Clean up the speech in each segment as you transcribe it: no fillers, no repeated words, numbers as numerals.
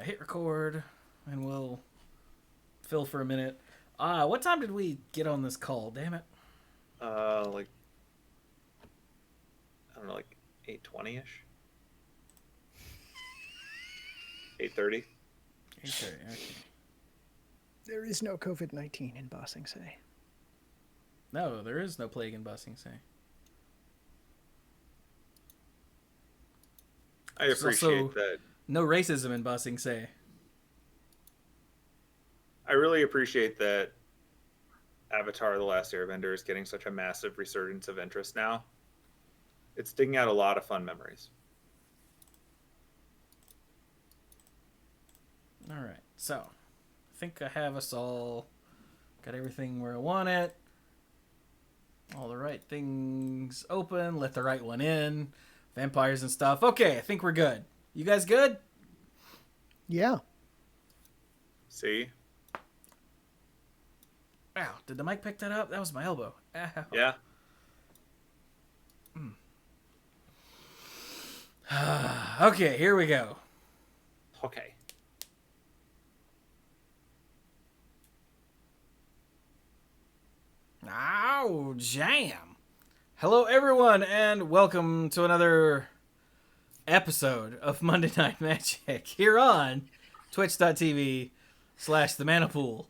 hit record, and we'll fill for a minute. What time did we get on this call? Damn it. Like I don't know, like 8:20ish, 8:30. 8:30. Okay. There is no COVID-19 in Ba Sing Se. No, there is no plague in Ba Sing Se. I There's appreciate also that. no racism in Ba Sing Se. I really appreciate that Avatar: The Last Airbender is getting such a massive resurgence of interest now. It's digging out a lot of fun memories. All right, so I think I have us all got everything where I want it. All the right things open. Let the right one in. Vampires and stuff. Okay, I think we're good. You guys good? Yeah. See? Ow, did the mic pick that up? That was my elbow. Ow. Yeah. Okay, here we go. Okay. Ow, jam. Hello, everyone, and welcome to another episode of Monday Night Magic here on twitch.tv/themanapool.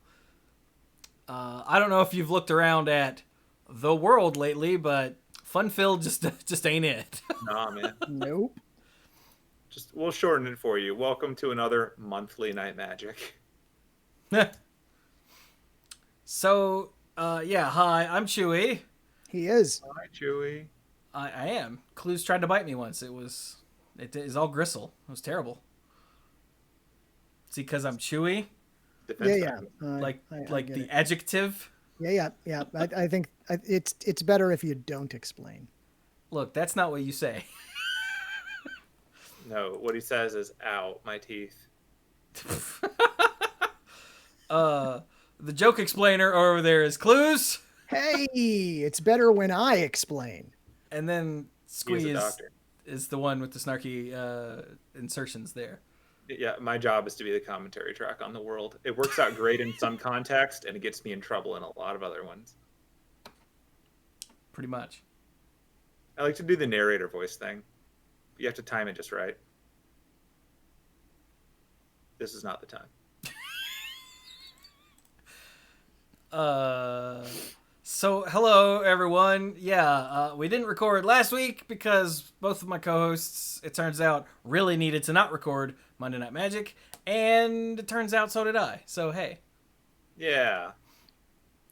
I don't know if you've looked around at the world lately, but fun-filled just ain't it. Nah, man. Nope. We'll shorten it for you. Welcome to another monthly Night Magic. So, yeah, hi, I'm Chewie. He is. Hi, Chewie. I am. Cluze tried to bite me once. It is all gristle. It was terrible. See, because I'm chewy? Yeah. Like I get the it. adjective? Yeah. I think it's better if you don't explain. Look, that's not what you say. No, what he says is, ow, my teeth. The joke explainer over there is Cluze. Hey, it's better when I explain. And then He is Squee a doctor. is the one with the snarky insertions there. Yeah, my job is to be the commentary track on the world. It works out great in some context, and it gets me in trouble in a lot of other ones. Pretty much. I like to do the narrator voice thing. You have to time it just right. This is not the time. So hello everyone. Yeah, we didn't record last week because both of my co-hosts, it turns out, really needed to not record Monday Night Magic, and it turns out so did I. So hey. Yeah.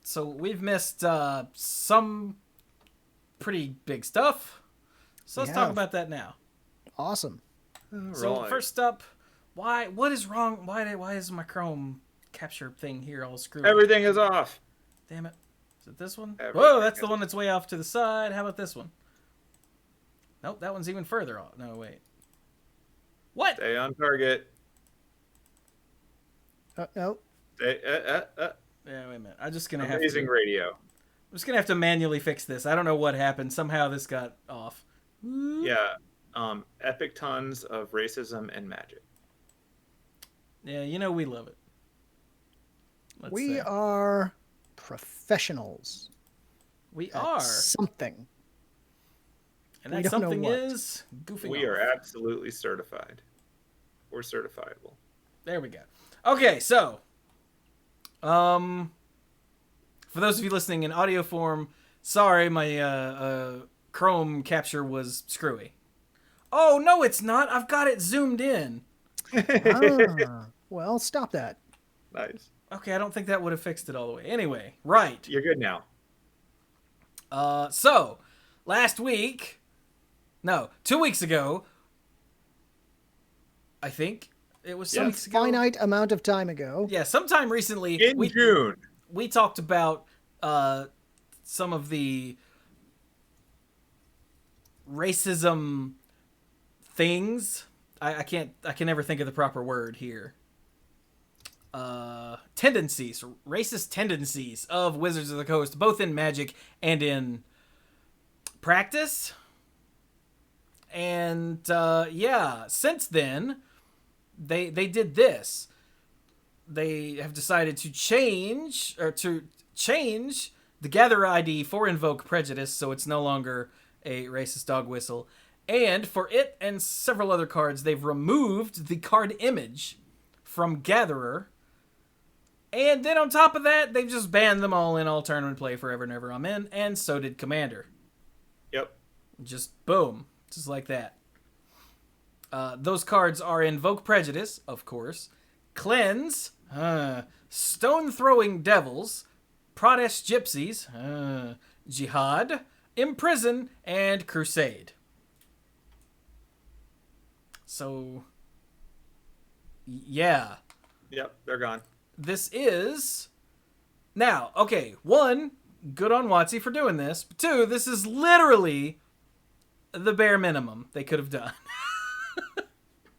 So we've missed some pretty big stuff. So let's talk about that now. Awesome. So first up, what is wrong? Why is my Chrome capture thing here all screwed? Everything is off. Damn it. Is it this one? Everything Whoa, that's the one that's way off to the side. How about this one? Nope, that one's even further off. No, wait. What? Stay on target. No. Stay, Yeah, wait a minute. I'm just gonna amazing radio. I'm just gonna have to manually fix this. I don't know what happened. Somehow this got off. Yeah. Epic tons of racism and magic. Yeah, you know we love it. We are professionals. We at are. Something. And we that don't know something what. is goofing We off. are absolutely certified. We're certifiable. There we go. Okay, so for those of you listening in audio form, sorry, my Chrome capture was screwy. Oh no, it's not. I've got it zoomed in. Well, stop that. Nice. Okay, I don't think that would have fixed it all the way. Anyway, right. You're good now. So last week, no, 2 weeks ago, I think it was some weeks ago. Finite amount of time ago. Yeah, sometime recently. In June. We talked about some of the racism things. I can never think of the proper word here. Tendencies, racist tendencies of Wizards of the Coast, both in Magic and in practice. And yeah, since then, they did this. They have decided to change the Gatherer ID for Invoke Prejudice, so it's no longer a racist dog whistle. And for it and several other cards, they've removed the card image from Gatherer. And then on top of that, they've just banned them all in all tournament play forever and ever. Amen. And so did Commander. Yep. Just boom. Just like that. Those cards are Invoke Prejudice, of course. Cleanse. Stone Throwing Devils. Pradesh Gypsies. Jihad. Imprison. And Crusade. So, yeah. Yep, they're gone. This is... Now, okay, one, good on WotC for doing this. But two, this is literally the bare minimum they could have done.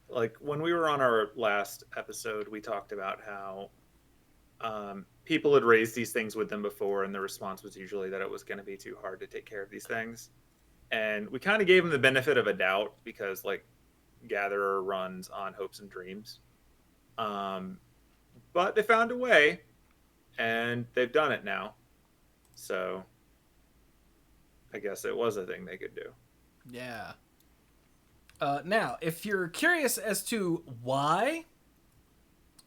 Like, when we were on our last episode, we talked about how people had raised these things with them before, and the response was usually that it was going to be too hard to take care of these things. And we kind of gave them the benefit of a doubt because, like, Gatherer runs on hopes and dreams. But they found a way, and they've done it now. So I guess it was a thing they could do. Yeah. Now, if you're curious as to why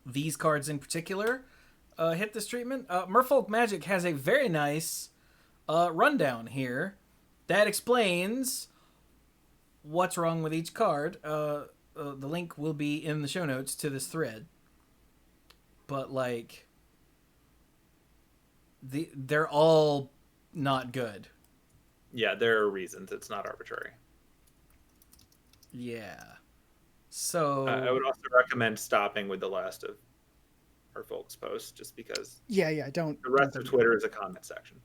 these cards in particular hit this treatment, Merfolk Magic has a very nice rundown here that explains what's wrong with each card. The link will be in the show notes to this thread. But, like, they're all not good. Yeah, there are reasons. It's not arbitrary. Yeah. So... I would also recommend stopping with the last of our folks' posts, just because don't. The rest of Twitter is a comment section.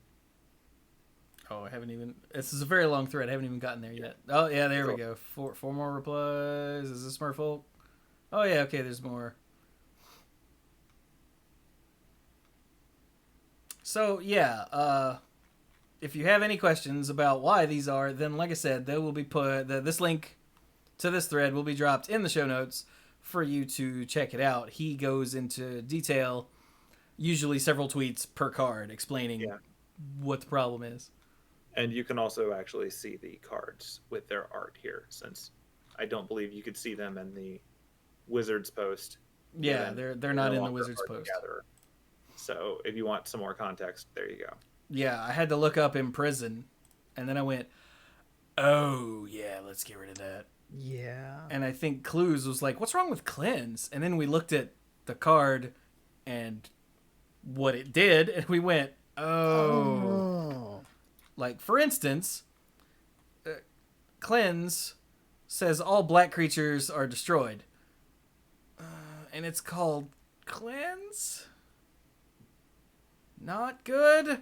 Oh, I haven't even... This is a very long thread. I haven't even gotten there yet. Oh, yeah, there we go. Four more replies. Is this Merfolk? Oh, yeah, okay, there's more. So, yeah, if you have any questions about why these are, then, like I said, they will be put... This link to this thread will be dropped in the show notes for you to check it out. He goes into detail, usually several tweets per card, explaining what the problem is. And you can also actually see the cards with their art here, since I don't believe you could see them in the Wizards post. Yeah, they're not in the Wizards post. Together. So if you want some more context, there you go. Yeah, I had to look up Imprison, and then I went, oh, yeah, let's get rid of that. Yeah. And I think Cluze was like, what's wrong with Cleanse? And then we looked at the card and what it did, and we went, oh. Like, for instance, Cleanse says all black creatures are destroyed. And it's called Cleanse? Not good?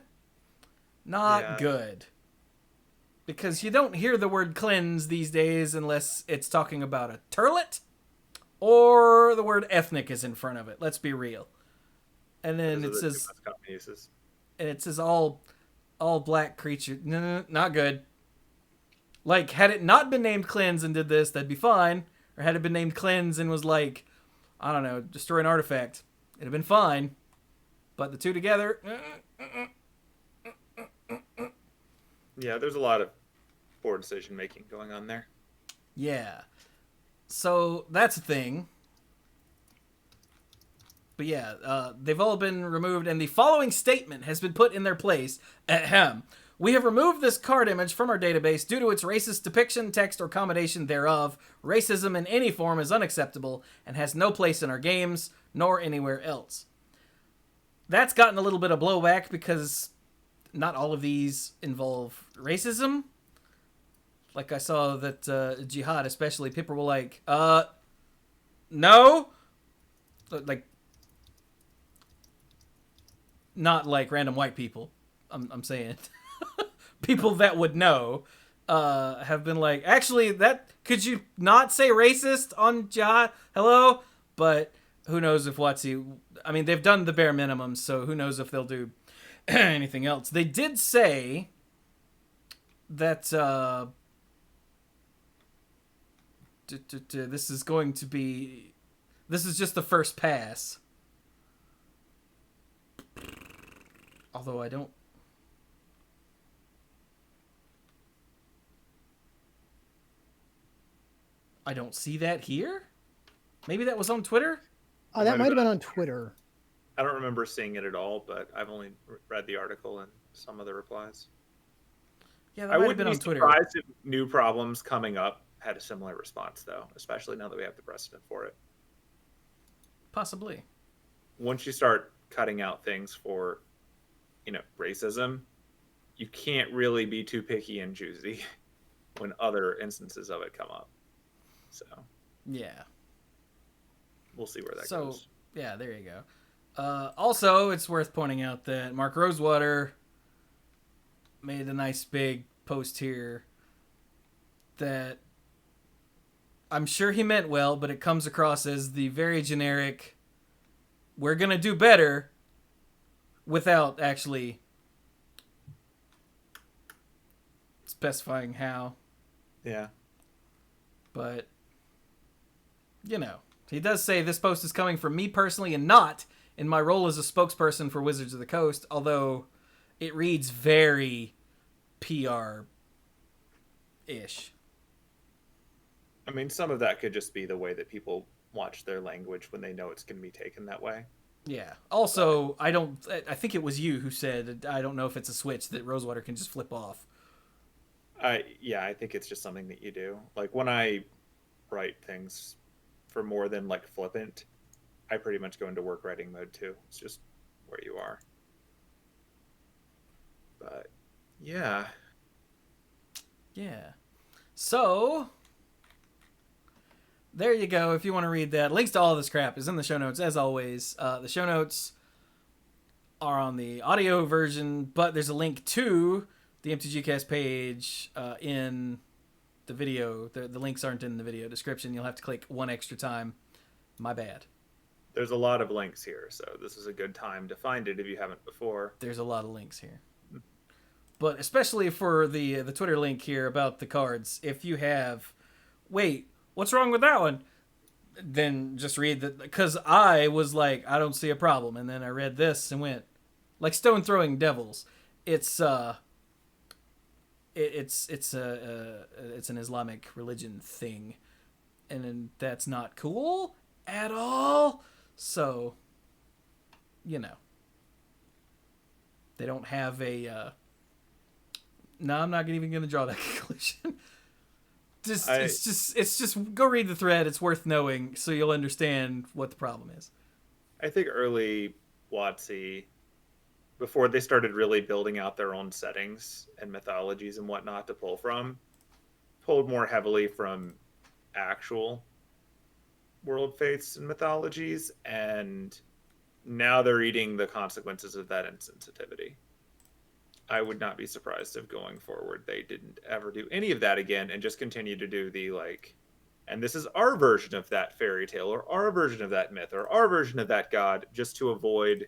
Not good. Because you don't hear the word cleanse these days unless it's talking about a turlet or the word ethnic is in front of it. Let's be real. And then it says all black creature. No, not good. Like, had it not been named Cleanse and did this, that'd be fine. Or had it been named Cleanse and was like, I don't know, destroy an artifact, it'd have been fine. But the two together... Yeah, there's a lot of poor decision making going on there. Yeah. So that's a thing. But yeah, they've all been removed, and the following statement has been put in their place. Ahem. We have removed this card image from our database due to its racist depiction, text, or combination thereof. Racism in any form is unacceptable and has no place in our games, nor anywhere else. That's gotten a little bit of blowback because not all of these involve racism. Like, I saw that Jihad, especially, people were like, no. Like, not like random white people. I'm saying people that would know have been like, actually, that could you not say racist on Jihad? Hello? But who knows if WotC... I mean, they've done the bare minimum, so who knows if they'll do anything else. They did say that this is going to be This is just the first pass. Although I don't see that here. Maybe that was on Twitter? Oh, that might have been on Twitter. I don't remember seeing it at all, but I've only read the article and some of the replies. Yeah, that might have been on Twitter. I wouldn't be surprised if new problems coming up had a similar response, though, especially now that we have the precedent for it. Possibly. Once you start cutting out things for, racism, you can't really be too picky and choosy when other instances of it come up. So. Yeah. We'll see where that goes. Yeah, there you go. Also, it's worth pointing out that Mark Rosewater made a nice big post here that I'm sure he meant well, but it comes across as the very generic, we're going to do better, without actually specifying how. Yeah. But, he does say this post is coming from me personally and not in my role as a spokesperson for Wizards of the Coast, although it reads very PR-ish. I mean, some of that could just be the way that people watch their language when they know it's going to be taken that way. Yeah. Also, I think it was you who said, I don't know if it's a switch that Rosewater can just flip off. I think it's just something that you do. Like, when I write things for more than, flippant, I pretty much go into work writing mode, too. It's just where you are. But, yeah. Yeah. So, there you go. If you want to read that, links to all of this crap is in the show notes, as always. The show notes are on the audio version, but there's a link to the MTGcast page in the video. The links aren't in the video description. You'll have to click one extra time. My bad. There's a lot of links here, so this is a good time to find it if you haven't before. There's a lot of links here. But especially for the Twitter link here about the cards, if you have, wait, what's wrong with that one? Then just read that, because I was like, I don't see a problem, and then I read this and went, like stone throwing devils. It's an Islamic religion thing, and that's not cool at all. So, they don't have a. No, I'm not even going to draw that conclusion. It's just go read the thread. It's worth knowing, so you'll understand what the problem is. I think early WotC, before they started really building out their own settings and mythologies and whatnot to pull from, pulled more heavily from actual world faiths and mythologies, and now they're eating the consequences of that insensitivity. I would not be surprised if going forward they didn't ever do any of that again and just continue to do the and this is our version of that fairy tale or our version of that myth or our version of that god, just to avoid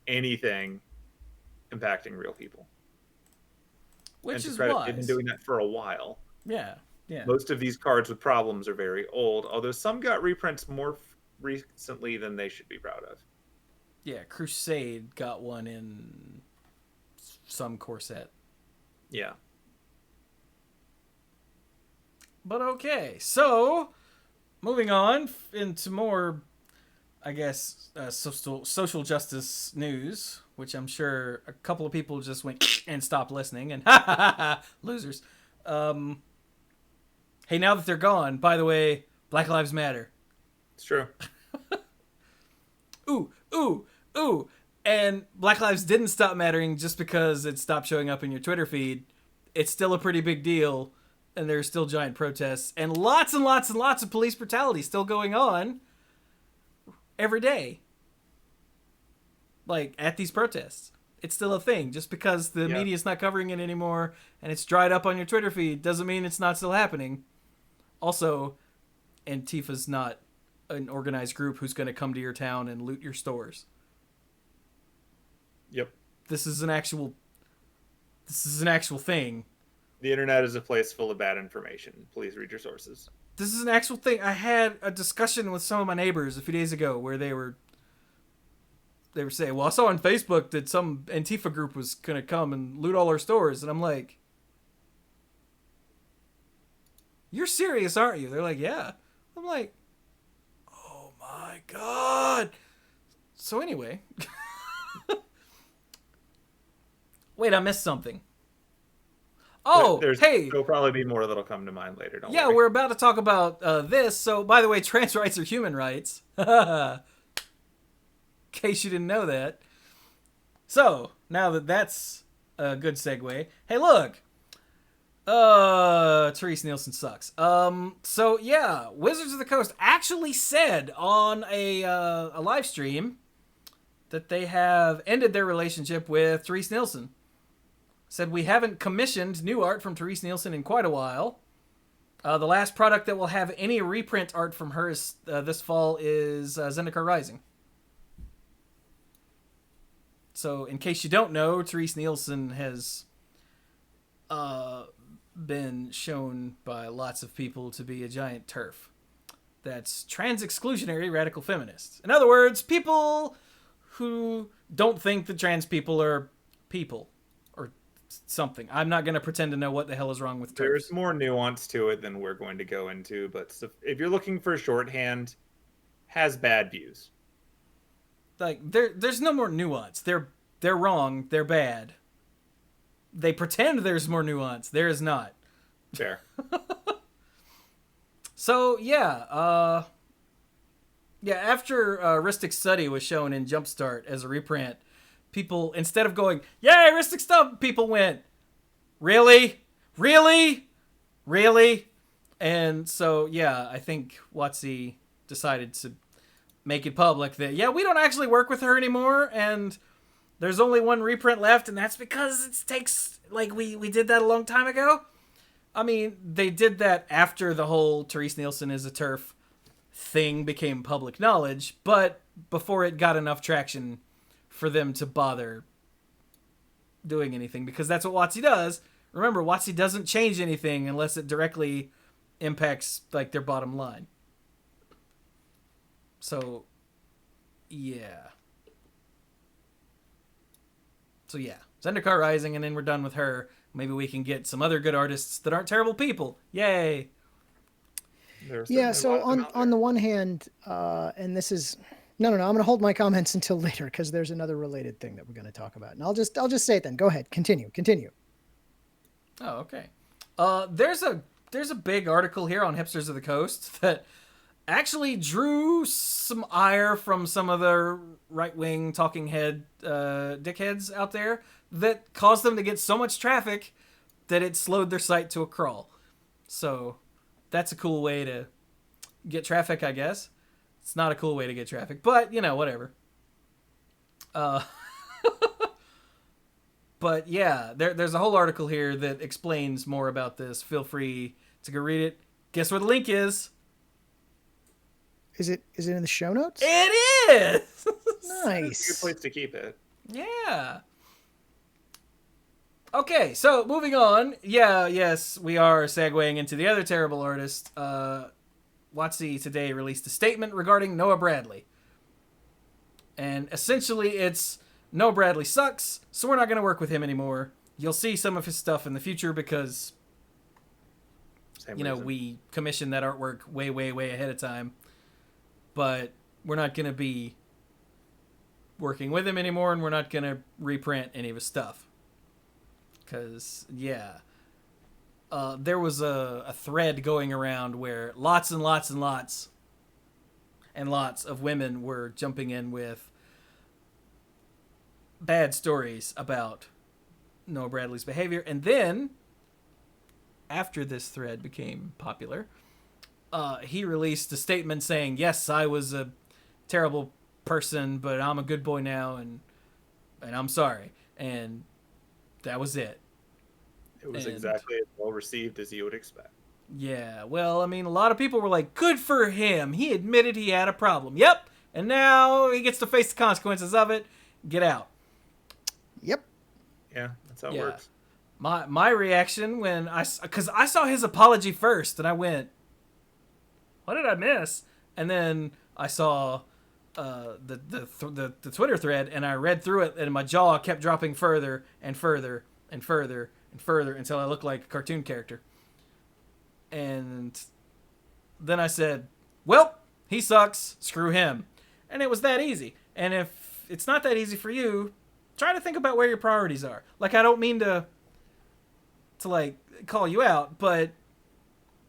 anything impacting real people. Which is wise. They've been doing that for a while. Yeah. Most of these cards with problems are very old, although some got reprints more recently than they should be proud of. Yeah, Crusade got one in some core set. Yeah. But okay, so moving on into more, I guess, social justice news, which I'm sure a couple of people just went and stopped listening and losers. Hey, now that they're gone, by the way, Black Lives Matter. It's true. Ooh. And Black Lives didn't stop mattering just because it stopped showing up in your Twitter feed. It's still a pretty big deal, and there's still giant protests, and lots of police brutality still going on every day. At these protests. It's still a thing. Just because the media's not covering it anymore, and it's dried up on your Twitter feed, doesn't mean it's not still happening. Also, Antifa's not an organized group who's going to come to your town and loot your stores. Yep. This is an actual thing. The internet is a place full of bad information. Please read your sources. This is an actual thing. I had a discussion with some of my neighbors a few days ago where they were saying, well, I saw on Facebook that some Antifa group was going to come and loot all our stores. And I'm like, you're serious, aren't you? They're like, yeah. I'm like, oh my God. So anyway. Wait, I missed something. Oh, hey. There'll probably be more that'll come to mind later. Don't Yeah, worry. we're about to talk about this. So, by the way, trans rights are human rights. In case you didn't know that. So, now that that's a good segue. Hey, look. Terese Nielsen sucks. So, yeah, Wizards of the Coast actually said on a live stream that they have ended their relationship with Terese Nielsen. Said, we haven't commissioned new art from Terese Nielsen in quite a while. The last product that will have any reprint art from her is, this fall is Zendikar Rising. So, in case you don't know, Terese Nielsen has been shown by lots of people to be a giant TERF. That's trans-exclusionary radical feminists. In other words, people who don't think that trans people are people. Something. I'm not going to pretend to know what the hell is wrong with TERFs. There's more nuance to it than we're going to go into, but if you're looking for shorthand, has bad views. Like there's no more nuance. They're wrong. They're bad. They pretend there's more nuance. There is not. Fair. So yeah, after Ristic's study was shown in Jumpstart as a reprint, people, instead of going, yay, Ristic stuff, people went, really? Really? Really? And so, yeah, I think WotC decided to make it public that, yeah, we don't actually work with her anymore, and there's only one reprint left, and that's because it takes, like, we did that a long time ago. I mean, they did that after the whole Terese Nielsen is a TERF thing became public knowledge, but before it got enough traction for them to bother doing anything, because that's what WotC does. Remember, WotC doesn't change anything unless it directly impacts like their bottom line. So, yeah. Zendikar Rising, and then we're done with her. Maybe we can get some other good artists that aren't terrible people. Yay! Yeah, so on the one hand, and this is... No, I'm going to hold my comments until later because there's another related thing that we're going to talk about. And I'll just say it then. Go ahead. Continue. Oh, okay. There's a big article here on Hipsters of the Coast that actually drew some ire from some of the right-wing talking head dickheads out there that caused them to get so much traffic that it slowed their site to a crawl. So that's a cool way to get traffic, I guess. It's not a cool way to get traffic, but, you know, whatever. But, yeah, there's a whole article here that explains more about this. Feel free to go read it. Guess where the link is? Is it in the show notes? It is! Nice. It's a good place to keep it. Yeah. Okay, so moving on. Yeah, yes, we are segueing into the other terrible artist. WotC today released a statement regarding Noah Bradley. And essentially it's, Noah Bradley sucks, so we're not going to work with him anymore. You'll see some of his stuff in the future because, we commissioned that artwork way, way, way ahead of time. But we're not going to be working with him anymore, and we're not going to reprint any of his stuff. Because, yeah... there was a thread going around where lots and lots and lots and lots of women were jumping in with bad stories about Noah Bradley's behavior. And then, after this thread became popular, he released a statement saying, yes, I was a terrible person, but I'm a good boy now, and I'm sorry. And that was it. It was exactly as well received as you would expect. Yeah, well, I mean, a lot of people were like, good for him. He admitted he had a problem. Yep. And now he gets to face the consequences of it. Get out. Yep. Yeah, that's how it works. My reaction when because I saw his apology first, and I went, what did I miss? And then I saw the Twitter thread, and I read through it, and my jaw kept dropping further and further and further and further until I looked like a cartoon character. And then I said, well, he sucks, screw him. And it was that easy. And if it's not that easy for you, try to think about where your priorities are. Like, I don't mean to like call you out, but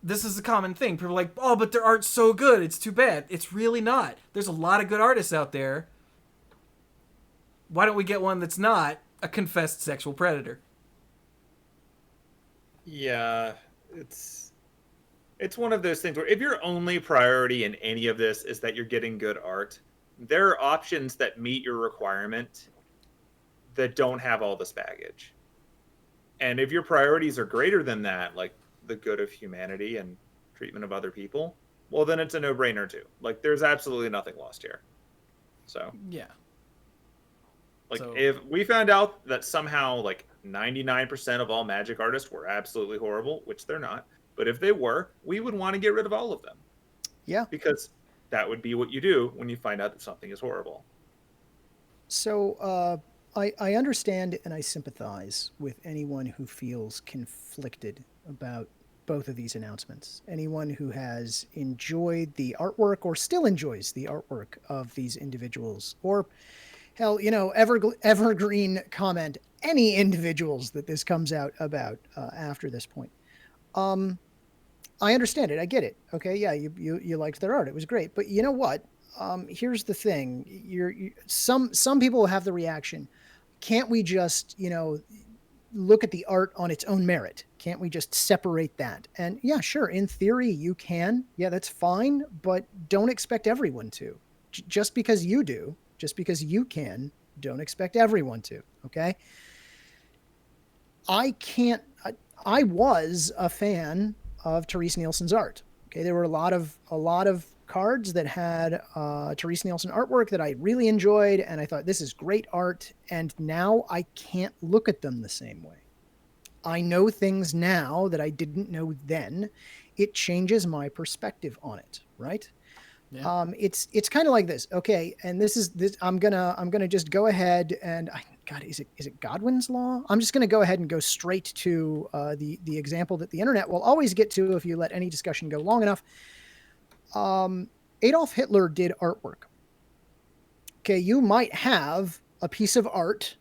this is a common thing. People are like, oh, but their art's so good, it's too bad. It's really not. There's a lot of good artists out there. Why don't we get one that's not a confessed sexual predator? Yeah, it's one of those things where if your only priority in any of this is that you're getting good art, there are options that meet your requirement that don't have all this baggage. And if your priorities are greater than that, like the good of humanity and treatment of other people, well, then it's a no-brainer too. Like, there's absolutely nothing lost here. So yeah, like, if we found out that somehow like 99% of all Magic artists were absolutely horrible, which they're not, but if they were, we would want to get rid of all of them. Yeah, because that would be what you do when you find out that something is horrible. So I understand and I sympathize with anyone who feels conflicted about both of these announcements. Anyone who has enjoyed the artwork or still enjoys the artwork of these individuals, or hell, evergreen comment any individuals that this comes out about after this point. I understand it. I get it. Okay, yeah, you liked their art. It was great. But you know what? Here's the thing. Some people have the reaction, can't we just, look at the art on its own merit? Can't we just separate that? And yeah, sure, in theory you can. Yeah, that's fine, but don't expect everyone to. Just because you do, just because you can, don't expect everyone to, okay? I was a fan of Terese Nielsen's art. Okay, there were a lot of cards that had Terese Nielsen artwork that I really enjoyed, and I thought, this is great art, and now I can't look at them the same way. I know things now that I didn't know then. It changes my perspective on it, right? Yeah. It's kind of like this, okay? And this I'm gonna just go ahead and God, is it Godwin's law? I'm just gonna go ahead and go straight to the example that the internet will always get to if you let any discussion go long enough. Adolf Hitler did artwork. Okay, you might have a piece of art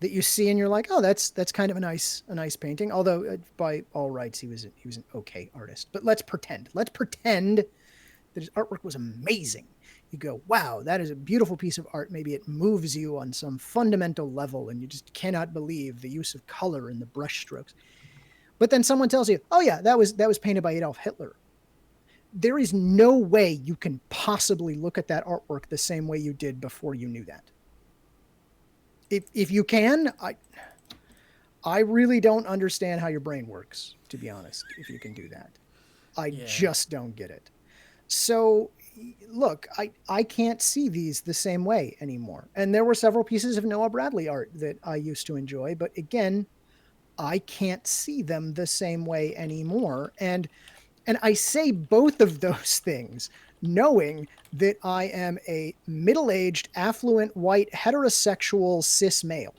that you see and you're like, oh, that's kind of a nice painting. Although by all rights he was an okay artist. But let's pretend that his artwork was amazing. You go, wow, that is a beautiful piece of art. Maybe it moves you on some fundamental level and you just cannot believe the use of color in the brush strokes. But then someone tells you, oh yeah, that was painted by Adolf Hitler. There is no way you can possibly look at that artwork the same way you did before you knew that. If you can, I really don't understand how your brain works, to be honest, if you can do that. I just don't get it. So, look, I can't see these the same way anymore. And there were several pieces of Noah Bradley art that I used to enjoy, but again, I can't see them the same way anymore. And I say both of those things knowing that I am a middle-aged, affluent, white, heterosexual, cis male.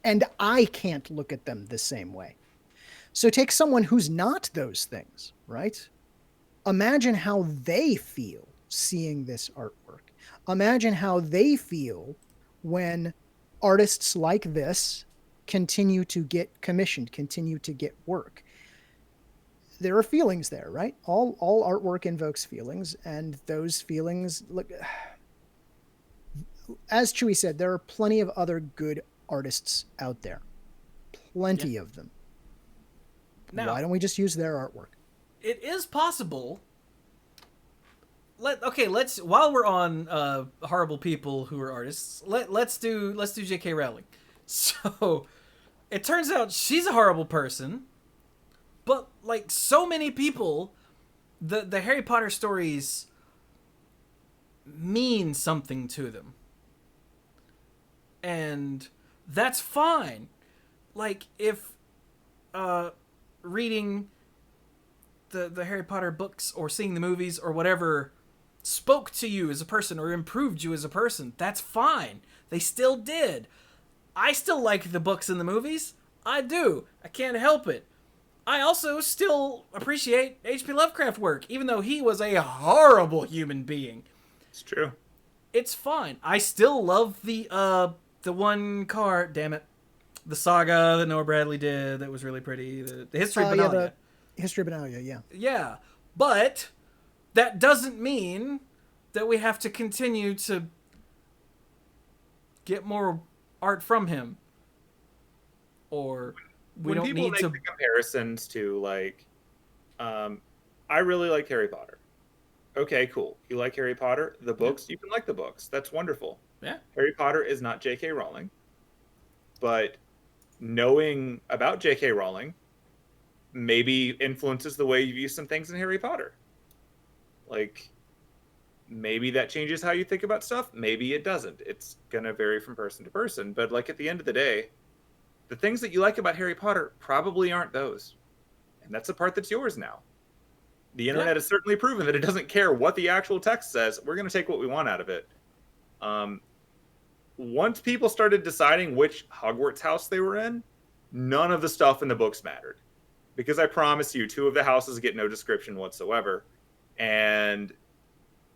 And I can't look at them the same way. So take someone who's not those things, right? Imagine how they feel seeing this artwork. Imagine how they feel when artists like this continue to get commissioned, continue to get work. There are feelings there, right? All artwork invokes feelings, and those feelings, look, as Chewie said, there are plenty of other good artists out there. Plenty of them. Now, why don't we just use their artwork? It is possible. Let's while we're on horrible people who are artists, let's do J.K. Rowling. So it turns out she's a horrible person, but like so many people, the Harry Potter stories mean something to them, and that's fine. Like if reading the Harry Potter books or seeing the movies or whatever spoke to you as a person or improved you as a person, that's fine. They still did. I still like the books and the movies. I do. I can't help it. I also still appreciate H.P. Lovecraft work, even though he was a horrible human being. It's true. It's fine. I still love the one card, damn it. The saga that Noah Bradley did that was really pretty. The History of Benalia. The History of Benalia, yeah. Yeah. But that doesn't mean that we have to continue to get more art from him. Or we don't need to... When people make the comparisons to, like, I really like Harry Potter. Okay, cool. You like Harry Potter? The books? You can like the books. That's wonderful. Yeah. Harry Potter is not J.K. Rowling. But knowing about J.K. Rowling maybe influences the way you view some things in Harry Potter. Like, maybe that changes how you think about stuff. Maybe it doesn't. It's going to vary from person to person. But, like, at the end of the day, the things that you like about Harry Potter probably aren't those. And that's the part that's yours now. The internet has certainly proven that it doesn't care what the actual text says. We're going to take what we want out of it. Once people started deciding which Hogwarts house they were in, none of the stuff in the books mattered. Because I promise you, 2 of the houses get no description whatsoever. And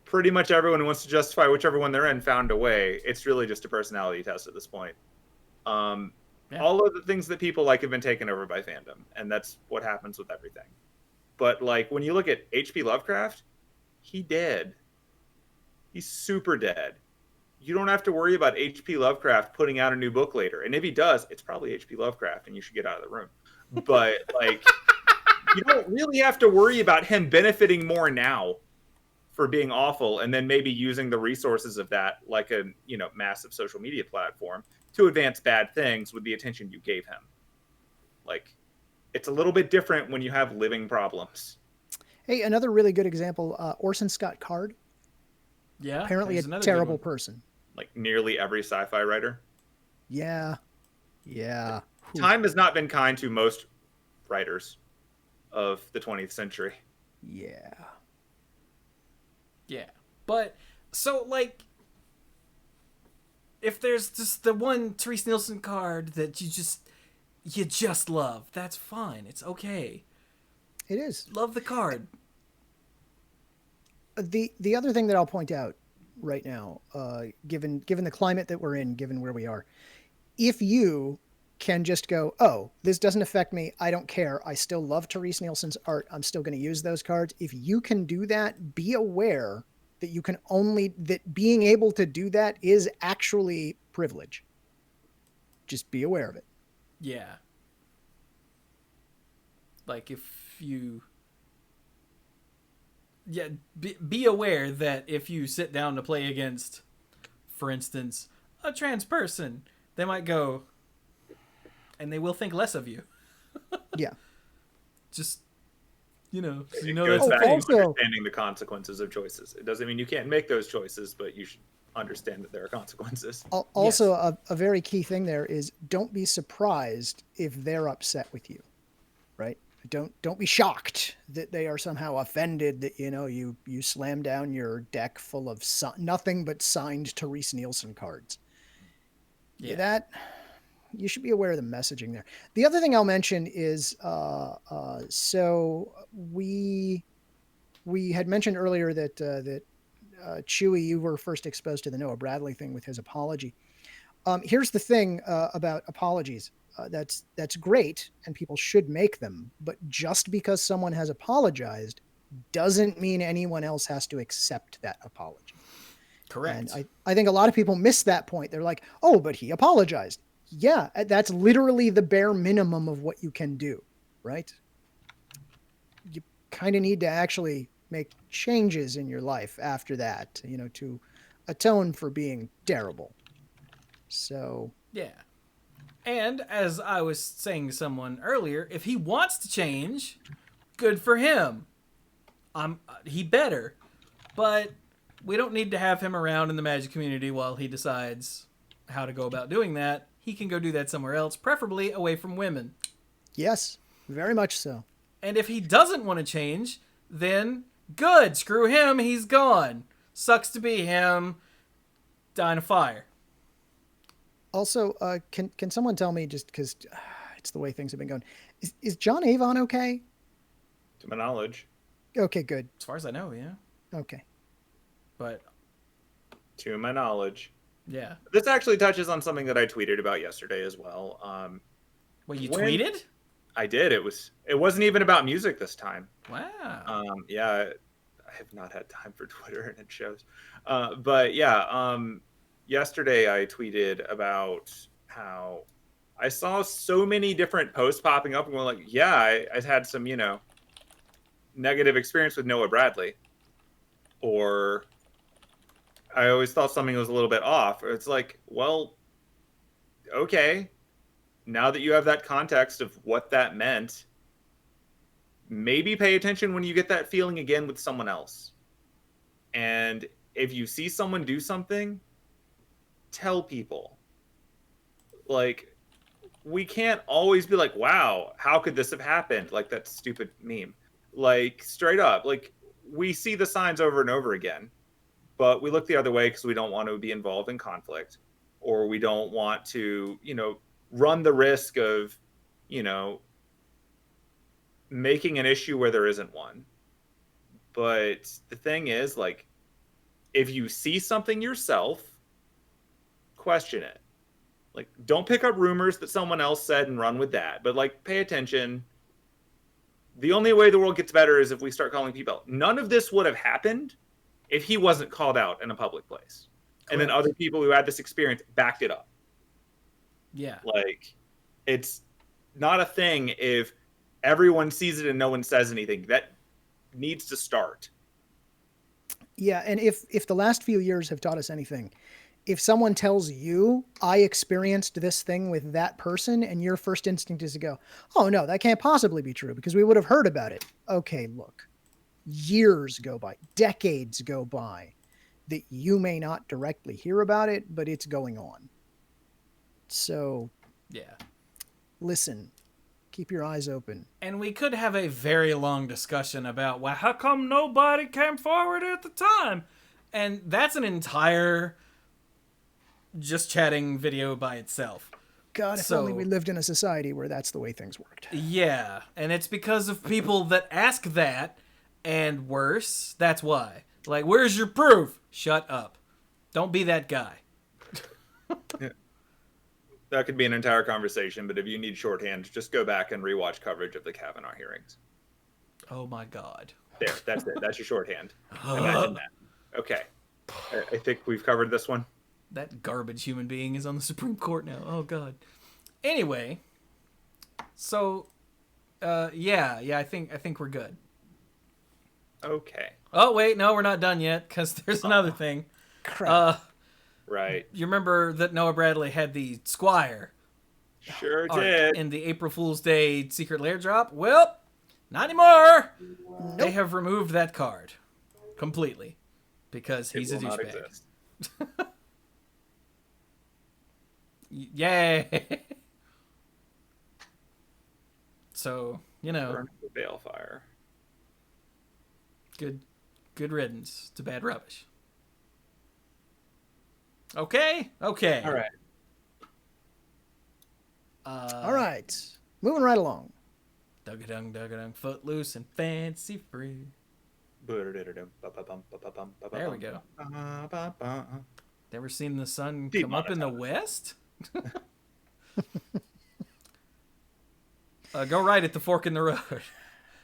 pretty much everyone who wants to justify whichever one they're in found a way. It's really just a personality test at this point. All of the things that people like have been taken over by fandom. And that's what happens with everything. But, like, when you look at H.P. Lovecraft, he dead. He's super dead. You don't have to worry about H.P. Lovecraft putting out a new book later. And if he does, it's probably H.P. Lovecraft, and you should get out of the room. But, like, you don't really have to worry about him benefiting more now for being awful and then maybe using the resources of that, like a, massive social media platform, to advance bad things with the attention you gave him. Like, it's a little bit different when you have living problems. Hey, another really good example, Orson Scott Card. Yeah. Apparently a terrible person. Like nearly every sci-fi writer. Yeah. Yeah. Time has not been kind to most writers of the 20th century. Yeah. Yeah. But, so, like, if there's just the one Terese Nielsen card that you just love, that's fine. It's okay. It is. Love the card. The other thing that I'll point out right now, given the climate that we're in, given where we are, if you can just go, oh, this doesn't affect me, I don't care, I still love Terese Nielsen's art, I'm still going to use those cards. If you can do that, be aware that that being able to do that is actually privilege. Just be aware of it. Yeah. Like, if you... Yeah, be aware that if you sit down to play against, for instance, a trans person, they might go, and they will think less of you. Yeah. Just, so it that's goes back to also, understanding the consequences of choices. It doesn't mean you can't make those choices, but you should understand that there are consequences. Also, yes. A very key thing there is don't be surprised if they're upset with you, right? Don't be shocked that they are somehow offended that you slam down your deck full of nothing but signed Terese Nielsen cards. Yeah, that you should be aware of the messaging there. The other thing I'll mention is so we had mentioned earlier that Chewie, you were first exposed to the Noah Bradley thing with his apology. Here's the thing about apologies. That's great, and people should make them. But just because someone has apologized doesn't mean anyone else has to accept that apology. Correct. And I think a lot of people miss that point. They're like, oh, but he apologized. Yeah, that's literally the bare minimum of what you can do, right? You kind of need to actually make changes in your life after that, to atone for being terrible. So... Yeah. And, as I was saying to someone earlier, if he wants to change, good for him. He better. But we don't need to have him around in the Magic community while he decides how to go about doing that. He can go do that somewhere else, preferably away from women. Yes, very much so. And if he doesn't want to change, then good. Screw him. He's gone. Sucks to be him. Die in a fire. Also, can someone tell me, just because it's the way things have been going, is John Avon okay? To my knowledge. Okay, good. As far as I know, yeah. Okay. But To my knowledge. yeah. This actually touches on something that I tweeted about yesterday as well. Wait, you tweeted? I did. It wasn't even about music this time. Wow. Yeah, I have not had time for Twitter, and it shows. But yeah, yesterday I tweeted about how I saw so many different posts popping up and going like, yeah, I had some, negative experience with Noah Bradley. Or I always thought something was a little bit off. It's like, well, okay. Now that you have that context of what that meant, maybe pay attention when you get that feeling again with someone else. And if you see someone do something, tell people. Like, we can't always be like, wow, how could this have happened? Like that stupid meme. Like, straight up, like, we see the signs over and over again, but we look the other way because we don't want to be involved in conflict, or we don't want to, run the risk of, making an issue where there isn't one. But the thing is, like, if you see something yourself, question it. Like, don't pick up rumors that someone else said and run with that, but like, pay attention. The only way the world gets better is if we start calling people out. None of this would have happened if he wasn't called out in a public place. Correct. And then other people who had this experience backed it up. Yeah. Like, it's not a thing if everyone sees it and no one says anything. That needs to start. Yeah, and if the last few years have taught us anything, if someone tells you, I experienced this thing with that person, and your first instinct is to go, oh no, that can't possibly be true because we would have heard about it. Okay, look, years go by, decades go by that you may not directly hear about it, but it's going on. So, yeah, listen, keep your eyes open. And we could have a very long discussion about, well, how come nobody came forward at the time? And that's an entire just chatting video by itself. God, if only we lived in a society where that's the way things worked. Yeah, and it's because of people that ask that, and worse, that's why. Like, where's your proof? Shut up. Don't be that guy. Yeah. That could be an entire conversation, but if you need shorthand, just go back and rewatch coverage of the Kavanaugh hearings. Oh my God. There, that's it. That's your shorthand. Imagine that. Okay. I think we've covered this one. That garbage human being is on the Supreme Court now. Oh God. Anyway, so, yeah, I think we're good. Okay. Oh wait, no, we're not done yet because there's another thing. Crap. Right. You remember that Noah Bradley had the Squire Sure did. in the April Fool's Day Secret Lair drop? Well, not anymore. Nope. They have removed that card completely because he's a douchebag. Yay! So, Burn the balefire. Good riddance to bad rubbish. Okay. All right. All right. Moving right along. Dug-a-dung, footloose and fancy free. There we go. Never seen the sun come up in the west? Go right at the fork in the road.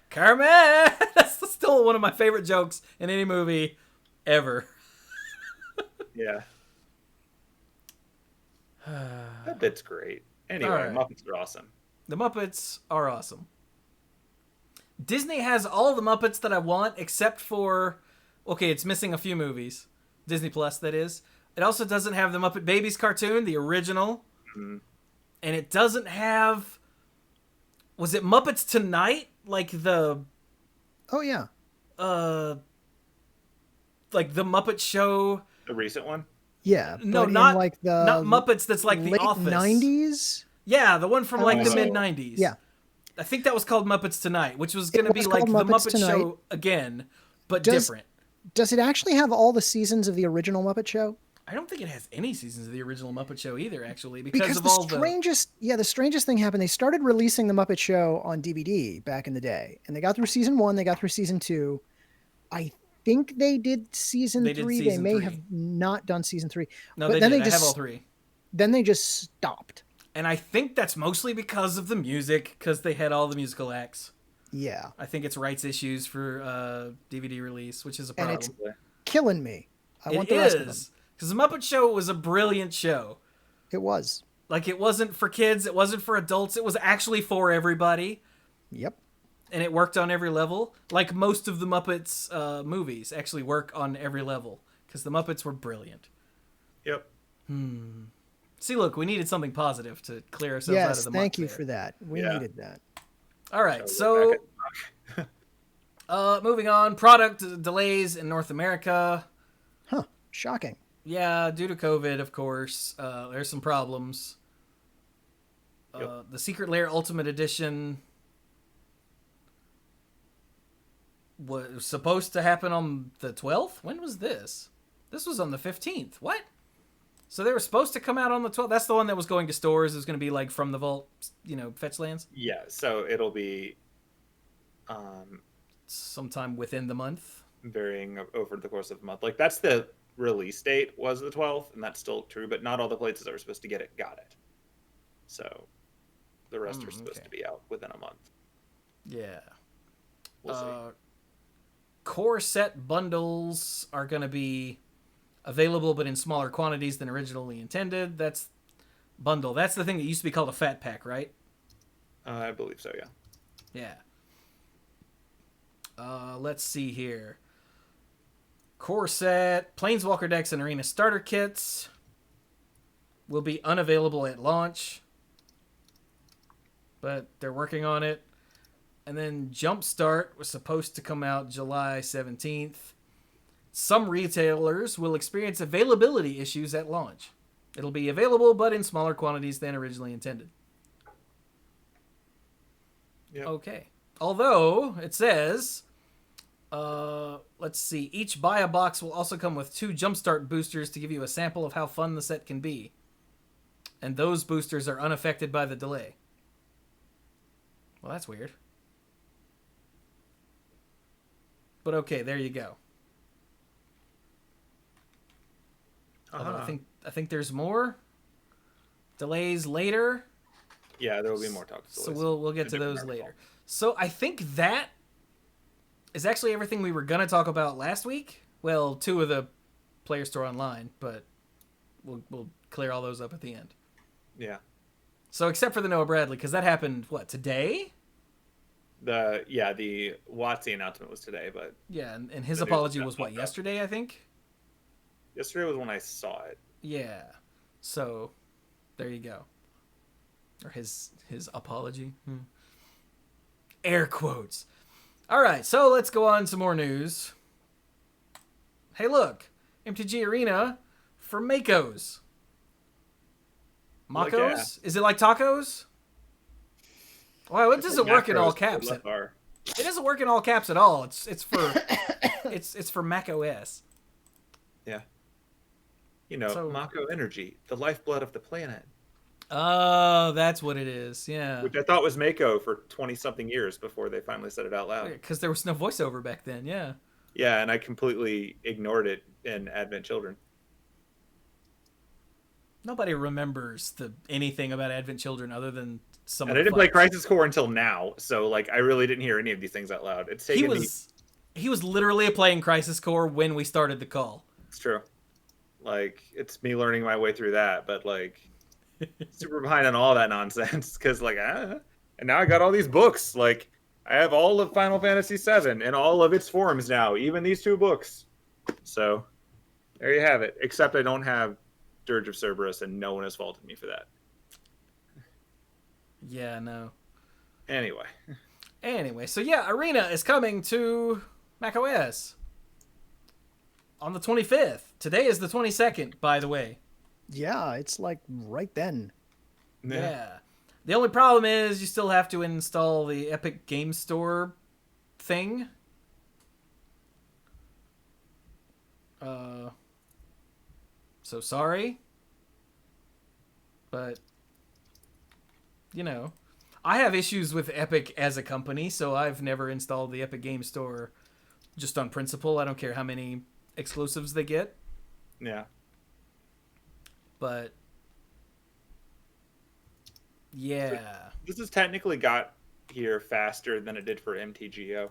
Carmen! That's still one of my favorite jokes in any movie ever. Yeah. That bit's great. Anyway, right. Muppets are awesome. The Muppets are awesome. Disney has all the Muppets that I want except for... Okay, it's missing a few movies. Disney Plus, that is. It also doesn't have the Muppet Babies cartoon, the original. Mm-hmm. And it doesn't have... Was it Muppets Tonight? Like the... Oh, yeah. Like the Muppet Show... The recent one? Yeah. No, but not like the not Muppets. That's like late The Office. 90s. Yeah, the one from like the mid 90s. Yeah. I think that was called Muppets Tonight, which was going to be was like the called Muppets Muppet Tonight. Show again, but different. Does it actually have all the seasons of the original Muppet Show? I don't think it has any seasons of the original Muppet Show either, actually, because of the all the strangest thing happened. They started releasing the Muppet Show on DVD back in the day, and they got through season 1, they got through season 2. I think they did season 3. They may have not done season 3. No, but they then did. they just have all 3. Then they just stopped. And I think that's mostly because of the music, because they had all the musical acts. Yeah. I think it's rights issues for DVD release, which is a problem. And it's killing me. I want the rest of them. Because the Muppet Show was a brilliant show. It was. Like, it wasn't for kids, it wasn't for adults, it was actually for everybody. Yep. And it worked on every level. Like most of the Muppets movies actually work on every level, because the Muppets were brilliant. Yep. See, look, we needed something positive to clear ourselves out of the muck. Thank you there. for that. We needed that. All right, so moving on. Product delays in North America. Huh. Shocking. Yeah, due to COVID, of course. There's some problems. The Secret Lair Ultimate Edition was supposed to happen on the 12th? When was this? This was on the 15th. What? So they were supposed to come out on the 12th? That's the one that was going to stores. It was going to be like from the vault, fetch lands? Yeah, so it'll be sometime within the month. varying over the course of the month. Like, that's the release date was the 12th, and that's still true, but not all the places that were supposed to get it got it. So the rest are supposed to be out within a month. Yeah. We'll see. Core set bundles are going to be available, but in smaller quantities than originally intended. That's bundle. That's the thing that used to be called a fat pack, right? I believe so, yeah. Yeah. Let's see here. Core set, Planeswalker decks, and Arena starter kits will be unavailable at launch, but they're working on it. And then Jumpstart was supposed to come out July 17th. Some retailers will experience availability issues at launch. It'll be available, but in smaller quantities than originally intended. Yep. Okay. Although, it says, let's see, each buy a box will also come with 2 Jumpstart boosters to give you a sample of how fun the set can be. And those boosters are unaffected by the delay. Well, that's weird. But okay, there you go. Although I think there's more delays later. Yeah, there will be more talk. So we'll get to those later. So I think that is actually everything we were gonna talk about last week. Well, 2 of the Player Store Online, but we'll clear all those up at the end. Yeah. So except for the Noah Bradley, because that happened today? The WotC announcement was today, but Yeah, and his apology was yesterday, I think? Yesterday was when I saw it. Yeah. So there you go. Or his apology. Air quotes. All right, so let's go on to more news. Hey, look. MTG Arena for Makos. Makos? Yeah. Is it like tacos? Well, it doesn't work in all caps. It doesn't work in all caps at all. It's for it's for Mac OS. Yeah. Mako Energy, the lifeblood of the planet. Oh, that's what it is. Yeah. Which I thought was Mako for 20-something years before they finally said it out loud. Because there was no voiceover back then, yeah. Yeah, and I completely ignored it in Advent Children. Nobody remembers anything about Advent Children other than some. And I didn't play Crisis Core until now, so I really didn't hear any of these things out loud. It's taken He was literally playing Crisis Core when we started the call. It's true. It's me learning my way through that, but super behind on all that nonsense because and now I got all these books. I have all of Final Fantasy VII and all of its forms now, even these 2 books. So there you have it. Except I don't have Dirge of Cerberus, and no one has faulted me for that. Yeah, no. Anyway, so yeah, Arena is coming to macOS on the 25th. Today is the 22nd, by the way. Yeah, it's right then. Yeah. The only problem is you still have to install the Epic Game Store thing. So sorry. But, you know, I have issues with Epic as a company, so I've never installed the Epic Game Store just on principle. I don't care how many exclusives they get. Yeah. But, yeah. This has technically got here faster than it did for MTGO.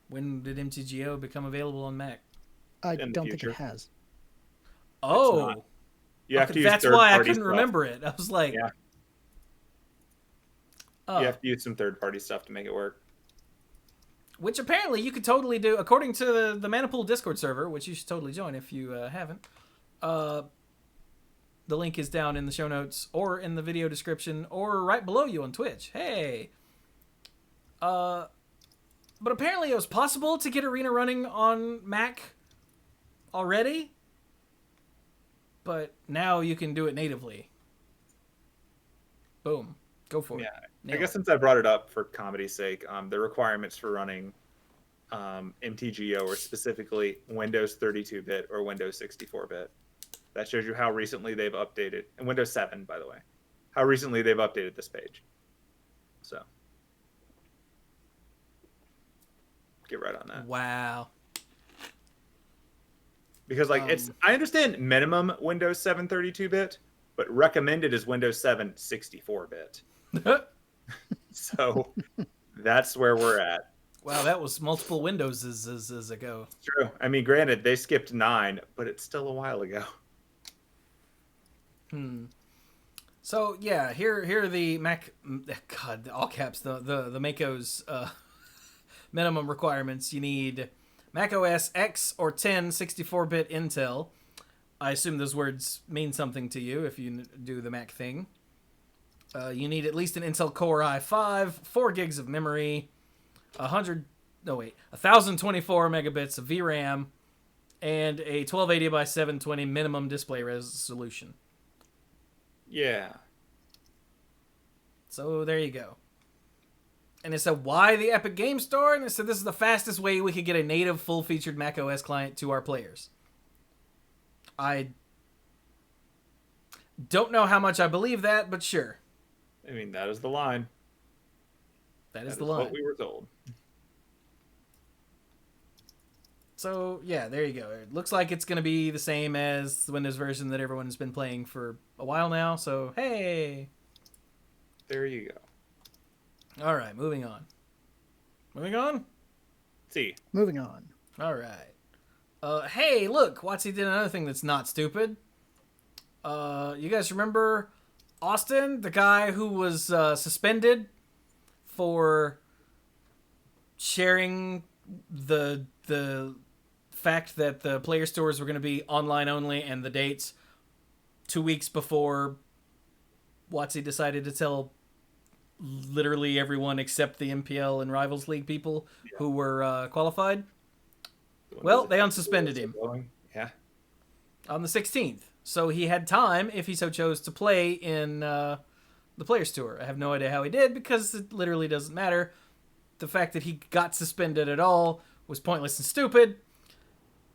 When did MTGO become available on Mac? I In the don't think future. it has. Oh, You have to use that's why I third-party couldn't stuff. remember it. I was like, Yeah. oh. You have to use some third-party stuff to make it work. Which apparently you could totally do, according to the Manipool Discord server, which you should totally join if you haven't. The link is down in the show notes, or in the video description, or right below you on Twitch. Hey! But apparently it was possible to get Arena running on Mac already. But now you can do it natively. Boom. Go for it. Yeah. Nail I guess it. since I brought it up for comedy's sake, the requirements for running MTGO are specifically Windows 32-bit or Windows 64-bit. That shows you how recently they've updated, and Windows 7, by the way, how recently they've updated this page. So, get right on that. Wow. Because I understand minimum Windows 7 32-bit, but recommended is Windows 7 64-bit. So that's where we're at. Wow, that was multiple Windows ago. True. I mean, granted, they skipped 9, but it's still a while ago. So yeah, here are the Mac. God, all caps. The Maco's minimum requirements. You need Mac OS X or 10 64-bit Intel. I assume those words mean something to you if you do the Mac thing. You need at least an Intel Core i5, 4 gigs of memory, 1024 megabits of VRAM, and a 1280 by 720 minimum display resolution. Yeah. So there you go. And it said, why the Epic Game Store? And it said, this is the fastest way we could get a native full-featured macOS client to our players. I don't know how much I believe that, but sure. I mean, that is the line. That is That the is line. what we were told. So, yeah, there you go. It looks like it's going to be the same as the Windows version that everyone's been playing for a while now. So, hey. There you go. All right, moving on. Moving on? See. Moving on. All right. Hey, look, Watsy did another thing that's not stupid. You guys remember Austin, the guy who was suspended for sharing the fact that the player stores were going to be online only and the dates 2 weeks before Watsy decided to tell literally everyone except the MPL and Rivals League people who were qualified? Well, they unsuspended him Yeah. on the 16th. So he had time, if he so chose, to play in the Players Tour. I have no idea how he did, because it literally doesn't matter. The fact that he got suspended at all was pointless and stupid.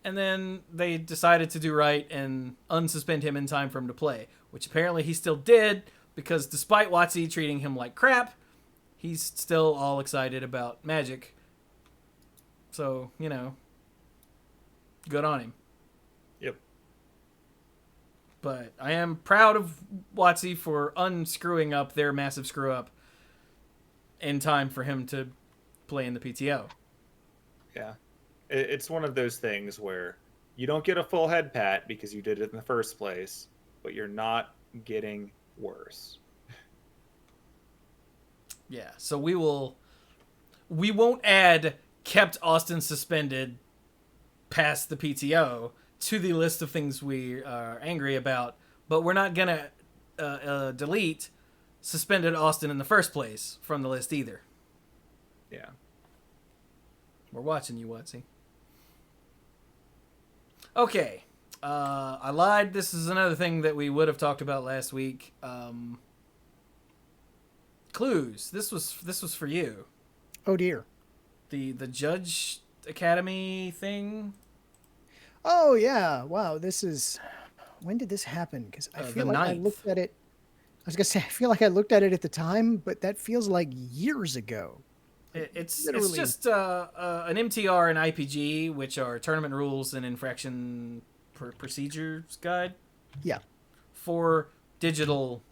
And then they decided to do right and unsuspend him in time for him to play, which apparently he still did, because despite Watsy treating him like crap, he's still all excited about Magic. So, you know, good on him. Yep. But I am proud of Watsy for unscrewing up their massive screw up in time for him to play in the PTO. Yeah. It's one of those things where you don't get a full head pat because you did it in the first place, but you're not getting worse. Yeah, so we won't add kept Austin suspended past the PTO to the list of things we are angry about, but we're not gonna delete suspended Austin in the first place from the list either. Yeah. We're watching you, Watsy. Okay. I lied. This is another thing that we would have talked about last week. Cluze. This was for you. Oh dear. The Judge Academy thing. Oh yeah. Wow. When did this happen? Because I feel like 9th. I looked at it. I was gonna say I feel like I looked at it at the time, but that feels like years ago. It's Literally. just an MTR and IPG, which are tournament rules and infraction procedures guide. Yeah. For digital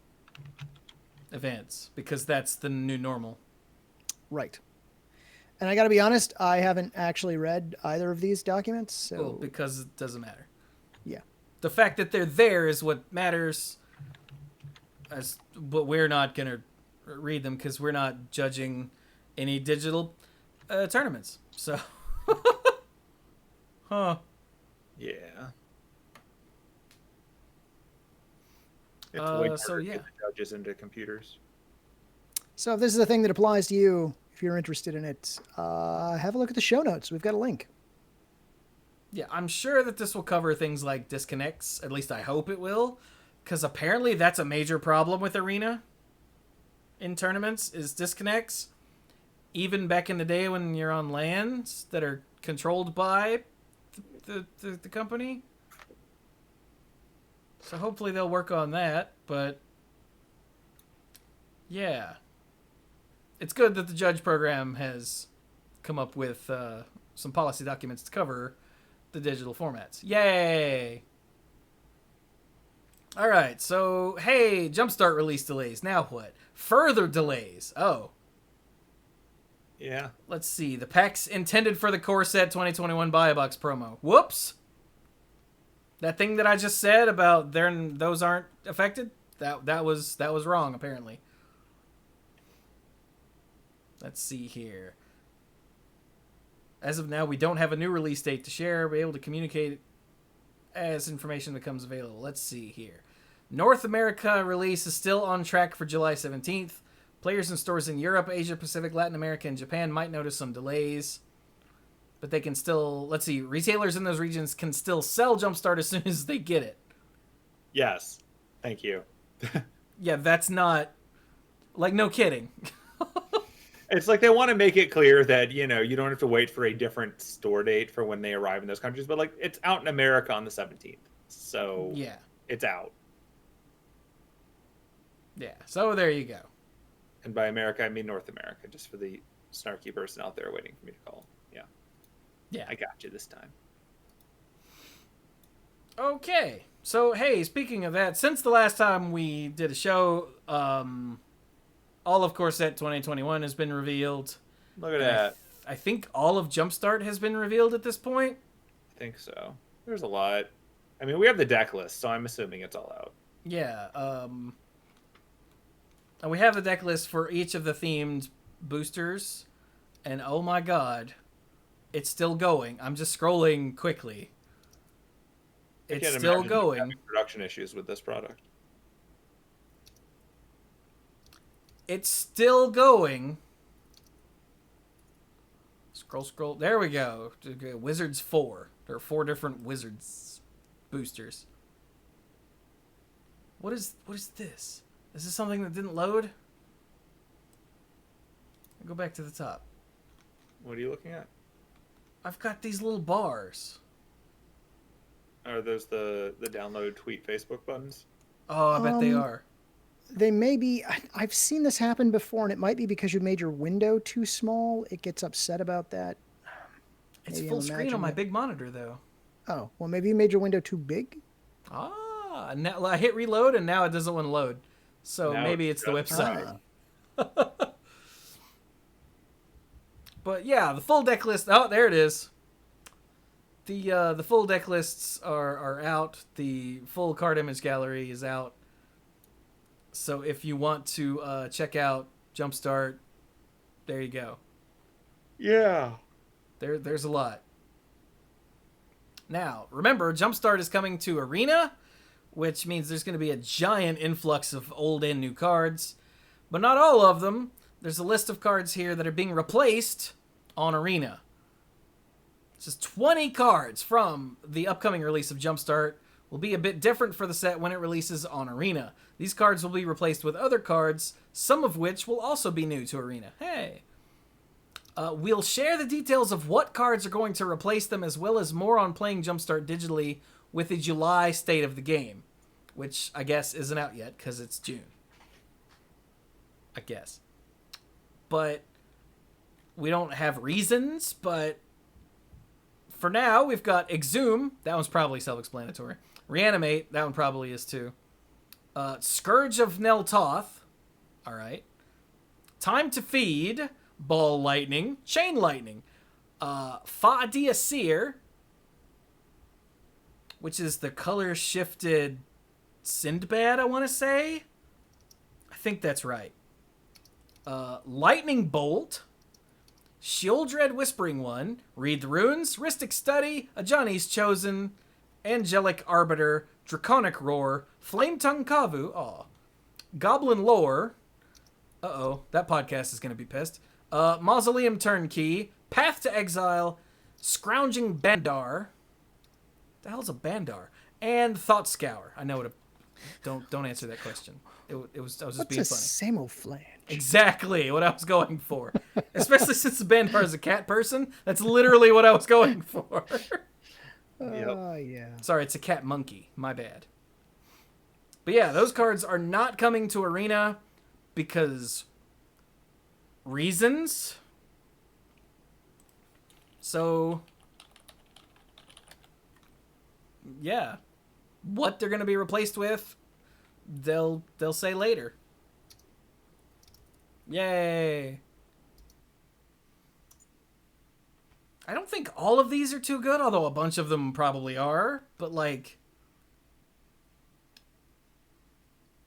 events, because that's the new normal. Right. And I got to be honest, I haven't actually read either of these documents. So Well, because it doesn't matter. yeah. The fact that they're there is what matters. But we're not gonna read them because we're not judging any digital tournaments. So, huh? Yeah. It's way harder so to yeah. get the judges into computers. So if this is a thing that applies to you, if you're interested in it, have a look at the show notes. We've got a link. Yeah, I'm sure that this will cover things like disconnects. At least I hope it will. Because apparently that's a major problem with Arena in tournaments, is disconnects. Even back in the day when you're on lands that are controlled by the company. So hopefully they'll work on that. But yeah. It's good that the Judge program has come up with some policy documents to cover the digital formats. Yay! All right, so, hey, Jumpstart release delays. Now what? Further delays. Oh. Yeah. Let's see. The packs intended for the core set 2021 buy a box promo. Whoops. That thing that I just said about those aren't affected, that was wrong, apparently. Let's see here. As of now, we don't have a new release date to share. We're able to communicate as information becomes available. Let's see here. North America release is still on track for July 17th. Players in stores in Europe, Asia Pacific, Latin America, and Japan might notice some delays. But they can still... Let's see. Retailers in those regions can still sell Jumpstart as soon as they get it. Yes. Thank you. Yeah, that's not... Like, no kidding. It's like they want to make it clear that, you don't have to wait for a different store date for when they arrive in those countries. But, like, it's out in America on the 17th. So, Yeah. It's out. Yeah, so there you go. And by America, I mean North America, just for the snarky person out there waiting for me to call. Yeah. Yeah. I got you this time. Okay. So, hey, speaking of that, since the last time we did a show, all of Core Set 2021 has been revealed. Look at that. I think all of Jumpstart has been revealed at this point. I think so. There's a lot. I mean, we have the deck list, so I'm assuming it's all out. Yeah. And we have the deck list for each of the themed boosters. And oh my god, it's still going. I'm just scrolling quickly. I It's can't still imagine them going. having production issues with this product. It's still going. Scroll. There we go. Wizards 4. There are 4 different Wizards boosters. What is this? Is this something that didn't load? Go back to the top. What are you looking at? I've got these little bars. Are those the download, tweet, Facebook buttons? Oh, I bet they are. They may be. I've seen this happen before, and it might be because you made your window too small. It gets upset about that. It's Maybe full I'm screen on imagining my it. big monitor, though. Oh, well, maybe you made your window too big. Ah, now I hit reload, and now it doesn't want to load. So Now maybe it's it's the just- website. But yeah, the full deck list. Oh, there it is. The full deck lists are out. The full card image gallery is out. So if you want to check out Jumpstart, there you go. Yeah. There's a lot. Now, remember, Jumpstart is coming to Arena, which means there's going to be a giant influx of old and new cards. But not all of them. There's a list of cards here that are being replaced on Arena. Just 20 cards from the upcoming release of Jumpstart will be a bit different for the set when it releases on Arena. These cards will be replaced with other cards, some of which will also be new to Arena. Hey! We'll share the details of what cards are going to replace them, as well as more on playing Jumpstart digitally with the July state of the game, which I guess isn't out yet because it's June. I guess. But we don't have reasons, but for now, we've got Exhume. That one's probably self-explanatory. Reanimate. That one probably is too. Scourge of Neltoth. All right. Time to Feed. Ball Lightning. Chain Lightning. Fa'adia Seer, which is the color-shifted Sindbad, I want to say. I think that's right. Lightning Bolt. Shieldred Whispering One, Read the Runes, Rhystic Study, A Johnny's Chosen, Angelic Arbiter, Draconic Roar, Flametongue Kavu, Goblin Lore, that podcast is going to be pissed, Mausoleum Turnkey, Path to Exile, Scrounging Bandar, the hell's a Bandar, and Thought Scour. I know what a... Don't answer that question. I was just being funny. Samoflange? Exactly what I was going for. Especially since the Bandar is a cat person. That's literally what I was going for. Yeah. Sorry, it's a cat monkey. My bad. But yeah, those cards are not coming to Arena because reasons. So yeah. What they're going to be replaced with, they'll say later. Yay. I don't think all of these are too good, although a bunch of them probably are, but like...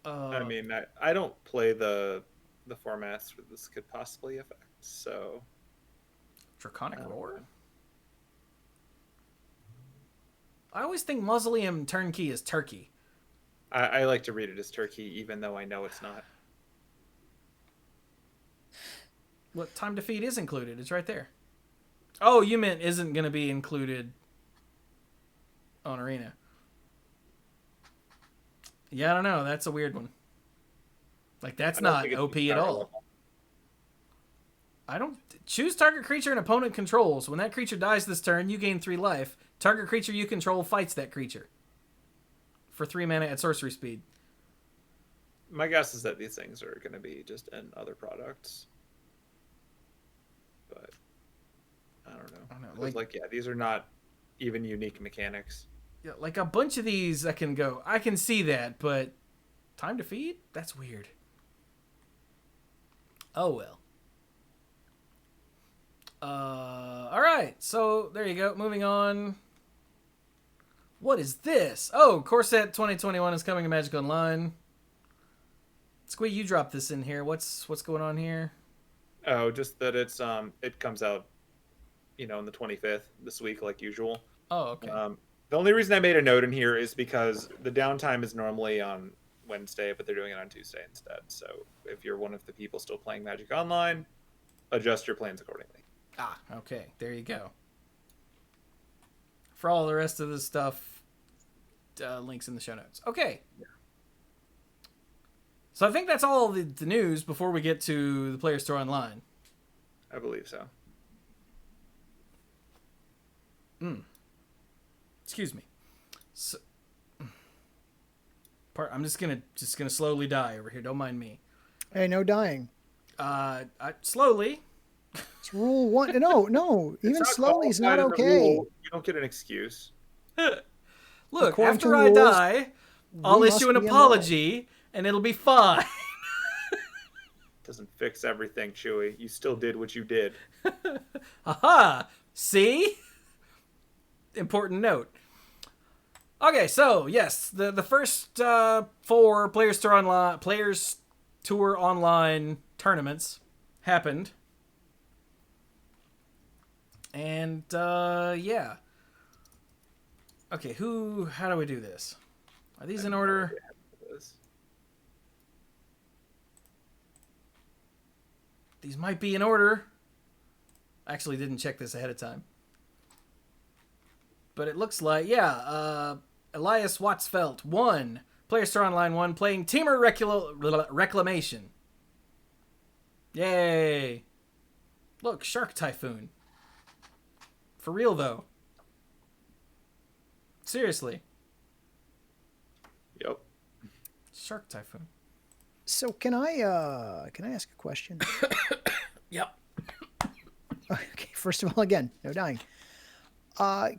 I mean, I don't play the formats where this could possibly affect, so... Draconic Roar? I always think Mausoleum Turnkey is Turkey. I like to read it as Turkey, even though I know it's not. What Time to Feed is included? It's right there. Oh, you meant isn't going to be included on Arena. Yeah, I don't know. That's a weird one. Like, that's not OP at all. I don't... Choose target creature an opponent controls. When that creature dies this turn, you gain 3 life. Target creature you control fights that creature. For 3 mana at sorcery speed. My guess is that these things are going to be just in other products. But I don't know. Like, yeah, these are not even unique mechanics. Yeah, like a bunch of these I can see that, but Time to Feed? That's weird. Oh well. Alright, so there you go. Moving on. What is this? Oh, Corset 2021 is coming to Magic Online. Squee, you dropped this in here. What's going on here? Oh, just that it's it comes out, on the 25th this week like usual. Oh, okay. The only reason I made a note in here is because the downtime is normally on Wednesday, but they're doing it on Tuesday instead. So if you're one of the people still playing Magic Online, adjust your plans accordingly. Ah, okay. There you go. For all the rest of the stuff, links in the show notes. Okay. Yeah. So I think that's all the news before we get to the Player Store Online. I believe so. Excuse me. So, I'm just gonna slowly die over here. Don't mind me. Hey, no dying. Slowly. It's rule 1. No. Even slowly is not okay. You don't get an excuse. Look, According after to I rules, die, I'll must issue an be apology, and it'll be fine. Doesn't fix everything, Chewie. You still did what you did. Aha! See? Important note. Okay, so yes, the first 4 Players Tour Online tournaments happened. And yeah. Okay, how do we do this? Are these in order? These might be in order. I actually didn't check this ahead of time. but it looks like, Elias Watsfeld, 1. Player Store Online 1, playing Teamer Reclamation. Yay. Look, Shark Typhoon. For real, though. Seriously. Yep. Shark Typhoon. So can I ask a question? Yep. Okay, first of all, again, no dying.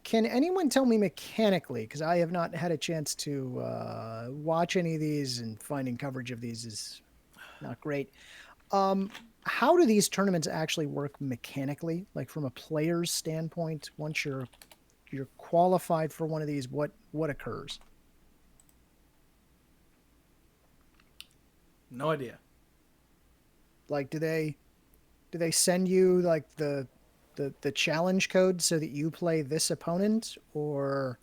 Can anyone tell me mechanically, because I have not had a chance to watch any of these, and finding coverage of these is not great. How do these tournaments actually work mechanically? Like from a player's standpoint, once you're qualified for one of these, what occurs? No idea. Like, do they send you like the challenge code so that you play this opponent, or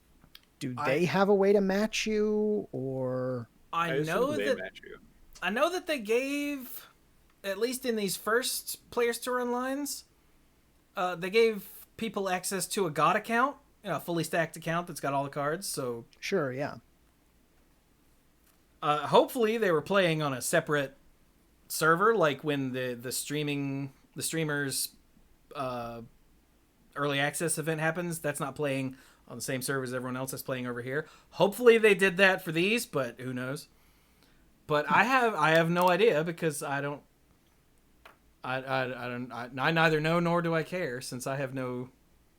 do they have a way to match you, or I know they match you. I know that they gave, at least in these first Players Tour Onlines, they gave people access to a God account, a fully stacked account that's got all the cards. So sure, yeah. Hopefully they were playing on a separate server, like when the streamers early access event happens. That's not playing on the same server as everyone else that's playing over here. Hopefully they did that for these, but who knows? But I have no idea, because I neither know nor do I care, since I have no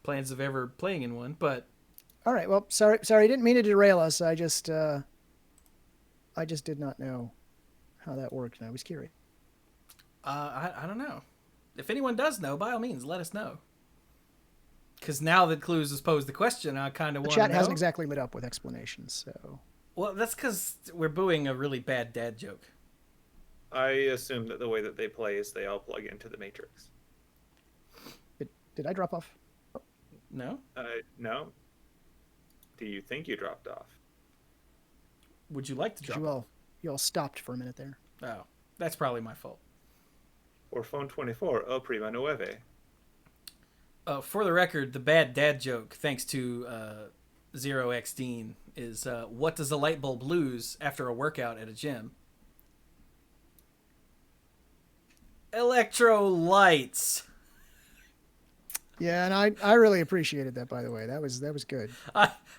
plans of ever playing in one. But all right, well, sorry, didn't mean to derail us. I just did not know how that worked, and I was curious. I don't know. If anyone does know, by all means, let us know. Because now that Cluze has posed the question, I kind of want to know. The chat hasn't exactly lit up with explanations, so. Well, that's because we're booing a really bad dad joke. I assume that the way that they play is they all plug into the Matrix. Did I drop off? No? No. Do you think you dropped off? Would you like to drop off? You all stopped for a minute there. Oh, that's probably my fault. Or phone 24, oh prima nueve. For the record, the bad dad joke, thanks to Zero X Dean, is what does a light bulb lose after a workout at a gym? Electrolytes. Yeah, and I really appreciated that, by the way. That was good.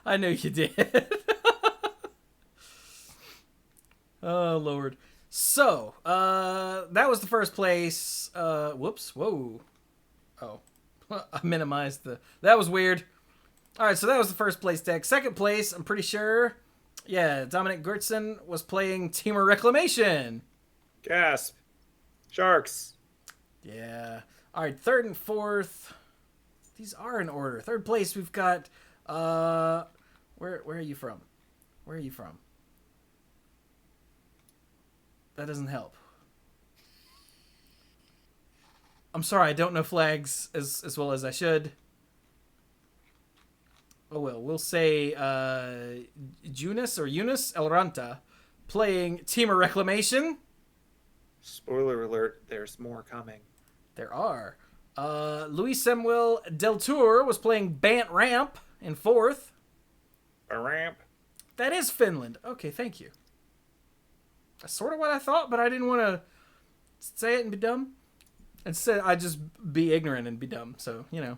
I know you did. Oh, Lord. So, that was the first place. Whoops. Whoa. Oh. I minimized that was weird. All right, so that was the first place deck. Second place, I'm pretty sure. Yeah, Dominic Gertson was playing Teamer Reclamation. Gasp. Sharks. Yeah. All right, third and fourth. These are in order. Third place, we've got where are you from? Where are you from? That doesn't help. I'm sorry, I don't know flags as well as I should. Oh well, we'll say Eunice Elranta playing Teamer Reclamation. Spoiler alert, there's more coming. There are. Luis Samuel Del Tour was playing Bant Ramp in fourth. A ramp. That is Finland. Okay, thank you. That's sort of what I thought, but I didn't want to say it and be dumb. Instead, I'd just be ignorant and be dumb. So, yeah,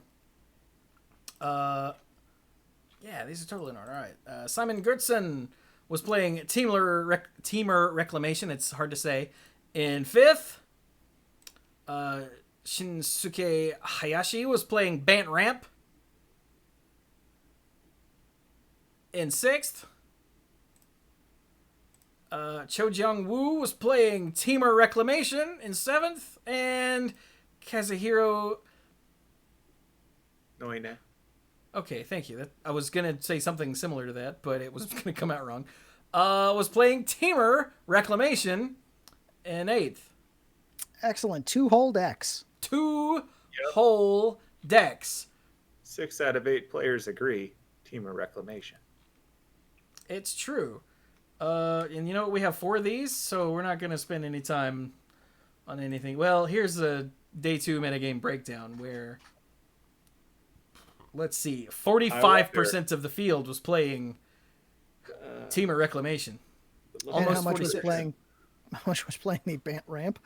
these are totally in order. All right. Simon Gertson was playing Teamer Reclamation. It's hard to say. In fifth, Shinsuke Hayashi was playing Bant Ramp. In sixth, Cho Jiang Woo was playing Teamer Reclamation in seventh, and Kazuhiro. Noine. Okay, thank you. I was gonna say something similar to that, but it was gonna come out wrong. Was playing Teamer Reclamation in eighth. Excellent. 2 whole decks. Whole decks. 6 out of 8 players agree. Teamer Reclamation. It's true. And you know what? We have 4 of these, so we're not going to spend any time on anything. Well, here's a day 2 metagame breakdown where let's see, 45% of the field was playing Teamer Reclamation. And how much was playing? How much was playing the Bant Ramp?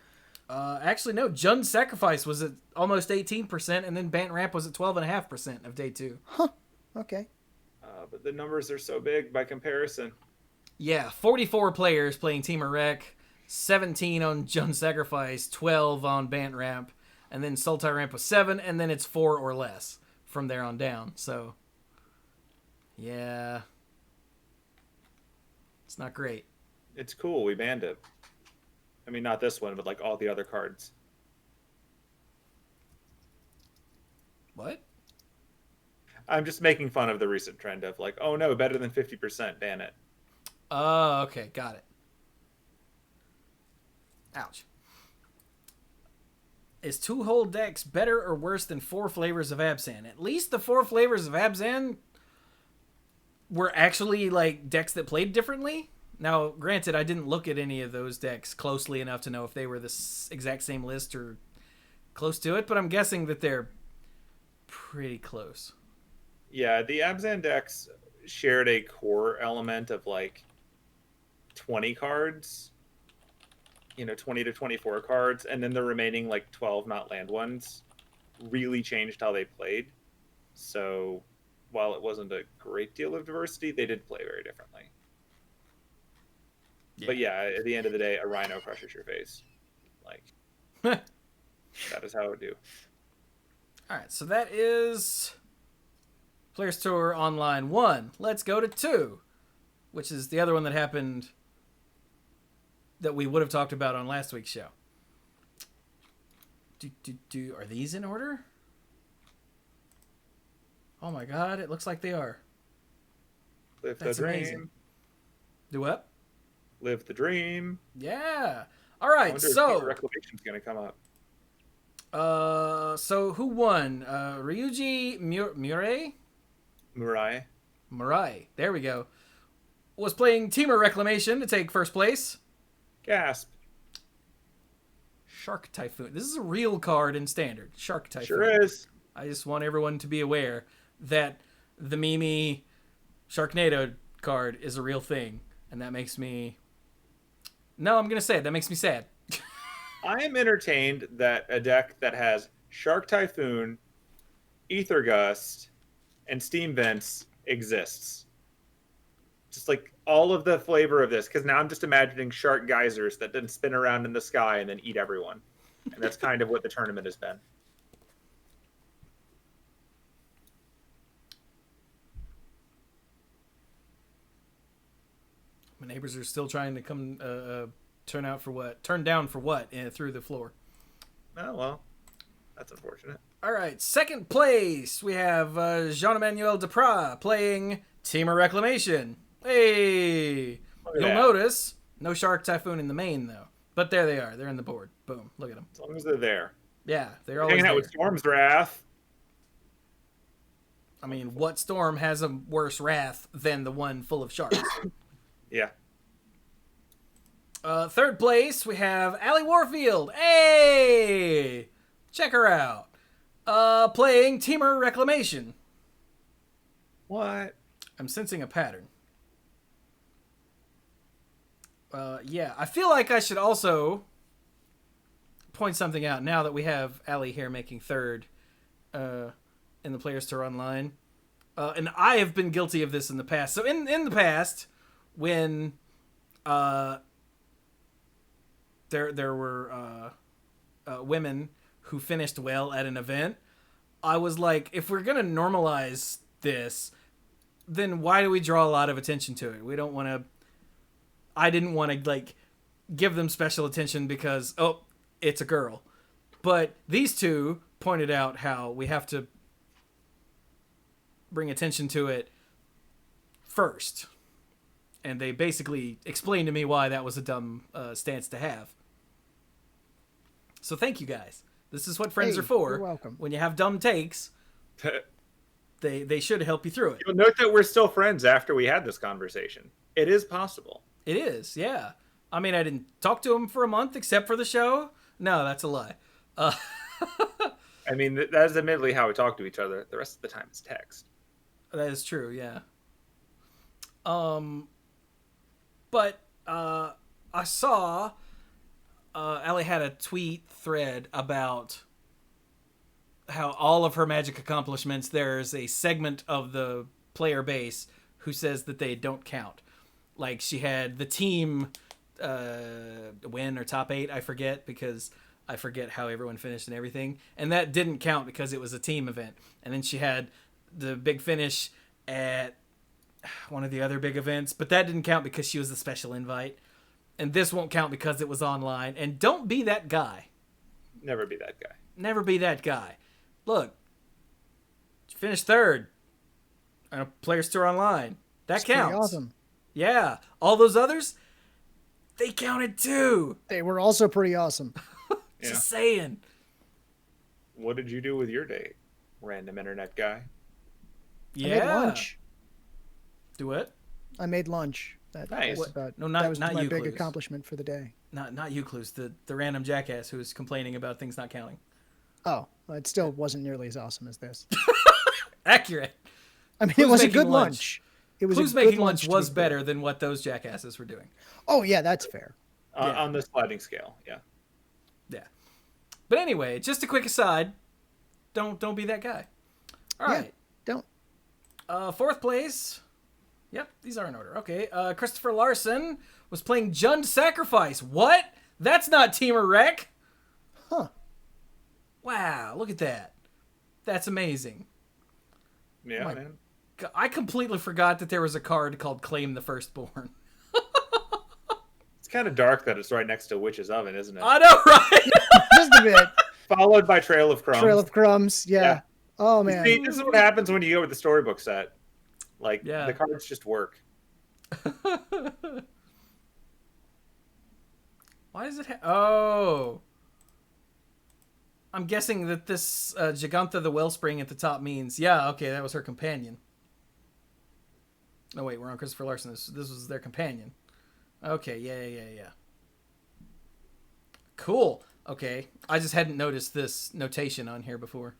Actually, no. Jund's Sacrifice was at almost 18%, and then Bant Ramp was at 12.5% of day 2. Huh. Okay. But the numbers are so big by comparison. Yeah, 44 players playing Teamer Rec, 17 on Jund's Sacrifice, 12 on Bant Ramp, and then Sultai Ramp was 7, and then it's 4 or less from there on down. So, yeah, it's not great. It's cool. We banned it. I mean, not this one, but like all the other cards. What? I'm just making fun of the recent trend of like, oh no, better than 50%, ban it. Oh, okay, got it. Ouch. Is 2-hole decks better or worse than 4 flavors of Abzan? At least the 4 flavors of Abzan were actually like decks that played differently. Now, granted, I didn't look at any of those decks closely enough to know if they were the exact same list or close to it, but I'm guessing that they're pretty close. Yeah, the Abzan decks shared a core element of like 20 cards, 20 to 24 cards, and then the remaining like 12 not land ones really changed how they played. So while it wasn't a great deal of diversity, they did play very differently. Yeah. But yeah, at the end of the day, a Rhino crushes your face. Like, that is how it would do. All right, so that is Players Tour Online 1. Let's go to 2, which is the other one that happened that we would have talked about on last week's show. Are these in order? Oh my god, it looks like they are. Live the dream. Amazing. Do what? Live the dream. Yeah. All right, so Reclamation's gonna come up. So who won? Ryuji Murai? Murai. There we go. Was playing Teamer Reclamation to take first place. Gasp. Shark Typhoon. This is a real card in Standard. Shark Typhoon. Sure is. I just want everyone to be aware that the Mimi Sharknado card is a real thing, and that makes me... No, I'm going to say it. That makes me sad. I am entertained that a deck that has Shark Typhoon, Ether Gust, and Steam Vents exists. Just like all of the flavor of this, because now I'm just imagining shark geysers that then spin around in the sky and then eat everyone. And that's kind of what the tournament has been. My neighbors are still trying to come turn down for what through the floor. Oh, well, that's unfortunate. All right, second place, we have Jean-Emmanuel Deprat playing Teamer Reclamation. Hey! You'll notice no Shark Typhoon in the main, though. But there they are. They're in the board. Boom. Look at them. As long as they're there. Yeah, they're always hanging out with Storm's Wrath. I mean, what Storm has a worse wrath than the one full of sharks? Yeah. Third place, we have Allie Warfield. Hey! Check her out. Playing Teamer Reclamation. What? I'm sensing a pattern. Yeah, I feel like I should also point something out now that we have Allie here making third in the Players Tour Online. And I have been guilty of this in the past. So in the past, when there were women who finished well at an event, I was like, if we're going to normalize this, then why do we draw a lot of attention to it? We don't want to... I didn't want to, like, give them special attention because, oh, it's a girl. But these two pointed out how we have to bring attention to it first. And they basically explained to me why that was a dumb stance to have. So thank you, guys. This is what friends are for. You're welcome. When you have dumb takes, they should help you through it. You'll note that we're still friends after we had this conversation. It is possible. It is, yeah. I mean, I didn't talk to him for a month except for the show. No, that's a lie. I mean, that is admittedly how we talk to each other. The rest of the time, it's text. That is true, yeah. But I saw Allie had a tweet thread about how all of her Magic accomplishments, there's a segment of the player base who says that they don't count. Like she had the team win or top 8, I forget, because I forget how everyone finished and everything. And that didn't count because it was a team event. And then she had the big finish at one of the other big events, but that didn't count because she was the special invite. And this won't count because it was online. And don't be that guy. Never be that guy. Never be that guy. Look, finished 3rd on a Players Tour Online. That counts. Pretty awesome. Yeah. All those others, they counted too. They were also pretty awesome. Just saying. What did you do with your day, random internet guy? Yeah. I made lunch. Do what? I made lunch. Nice. That was not my you, big Cluze. accomplishment for the day. Not you, Cluze. The random jackass who was complaining about things not counting. Oh, well, it still wasn't nearly as awesome as this. Accurate. I mean, Cluze it was a making good lunch. It was Cluze a good making lunch to was be fair. better than what those jackasses were doing. Oh yeah, that's fair. Yeah. On the sliding scale, yeah. Yeah. But anyway, just a quick aside. Don't be that guy. All right. Don't. 4th place. Yep, these are in order. Okay. Christopher Larson was playing Jund Sacrifice. What? That's not Teamer Wreck. Huh. Wow, look at that. That's amazing. Yeah, My- man. I completely forgot that there was a card called Claim the Firstborn. It's kind of dark that it's right next to Witch's Oven, isn't it? I know, right? Just a bit. Followed by Trail of Crumbs. Trail of Crumbs. Yeah. Yeah. Oh man. See, this is what happens when you go with the storybook set. Like, Yeah. the cards just work. Why does it Oh. I'm guessing that this Gigantha the Wellspring at the top means, yeah, okay, that was her companion. Oh, wait, we're on Christopher Larson. This was their companion. Okay, yeah. Cool. Okay. I just hadn't noticed this notation on here before.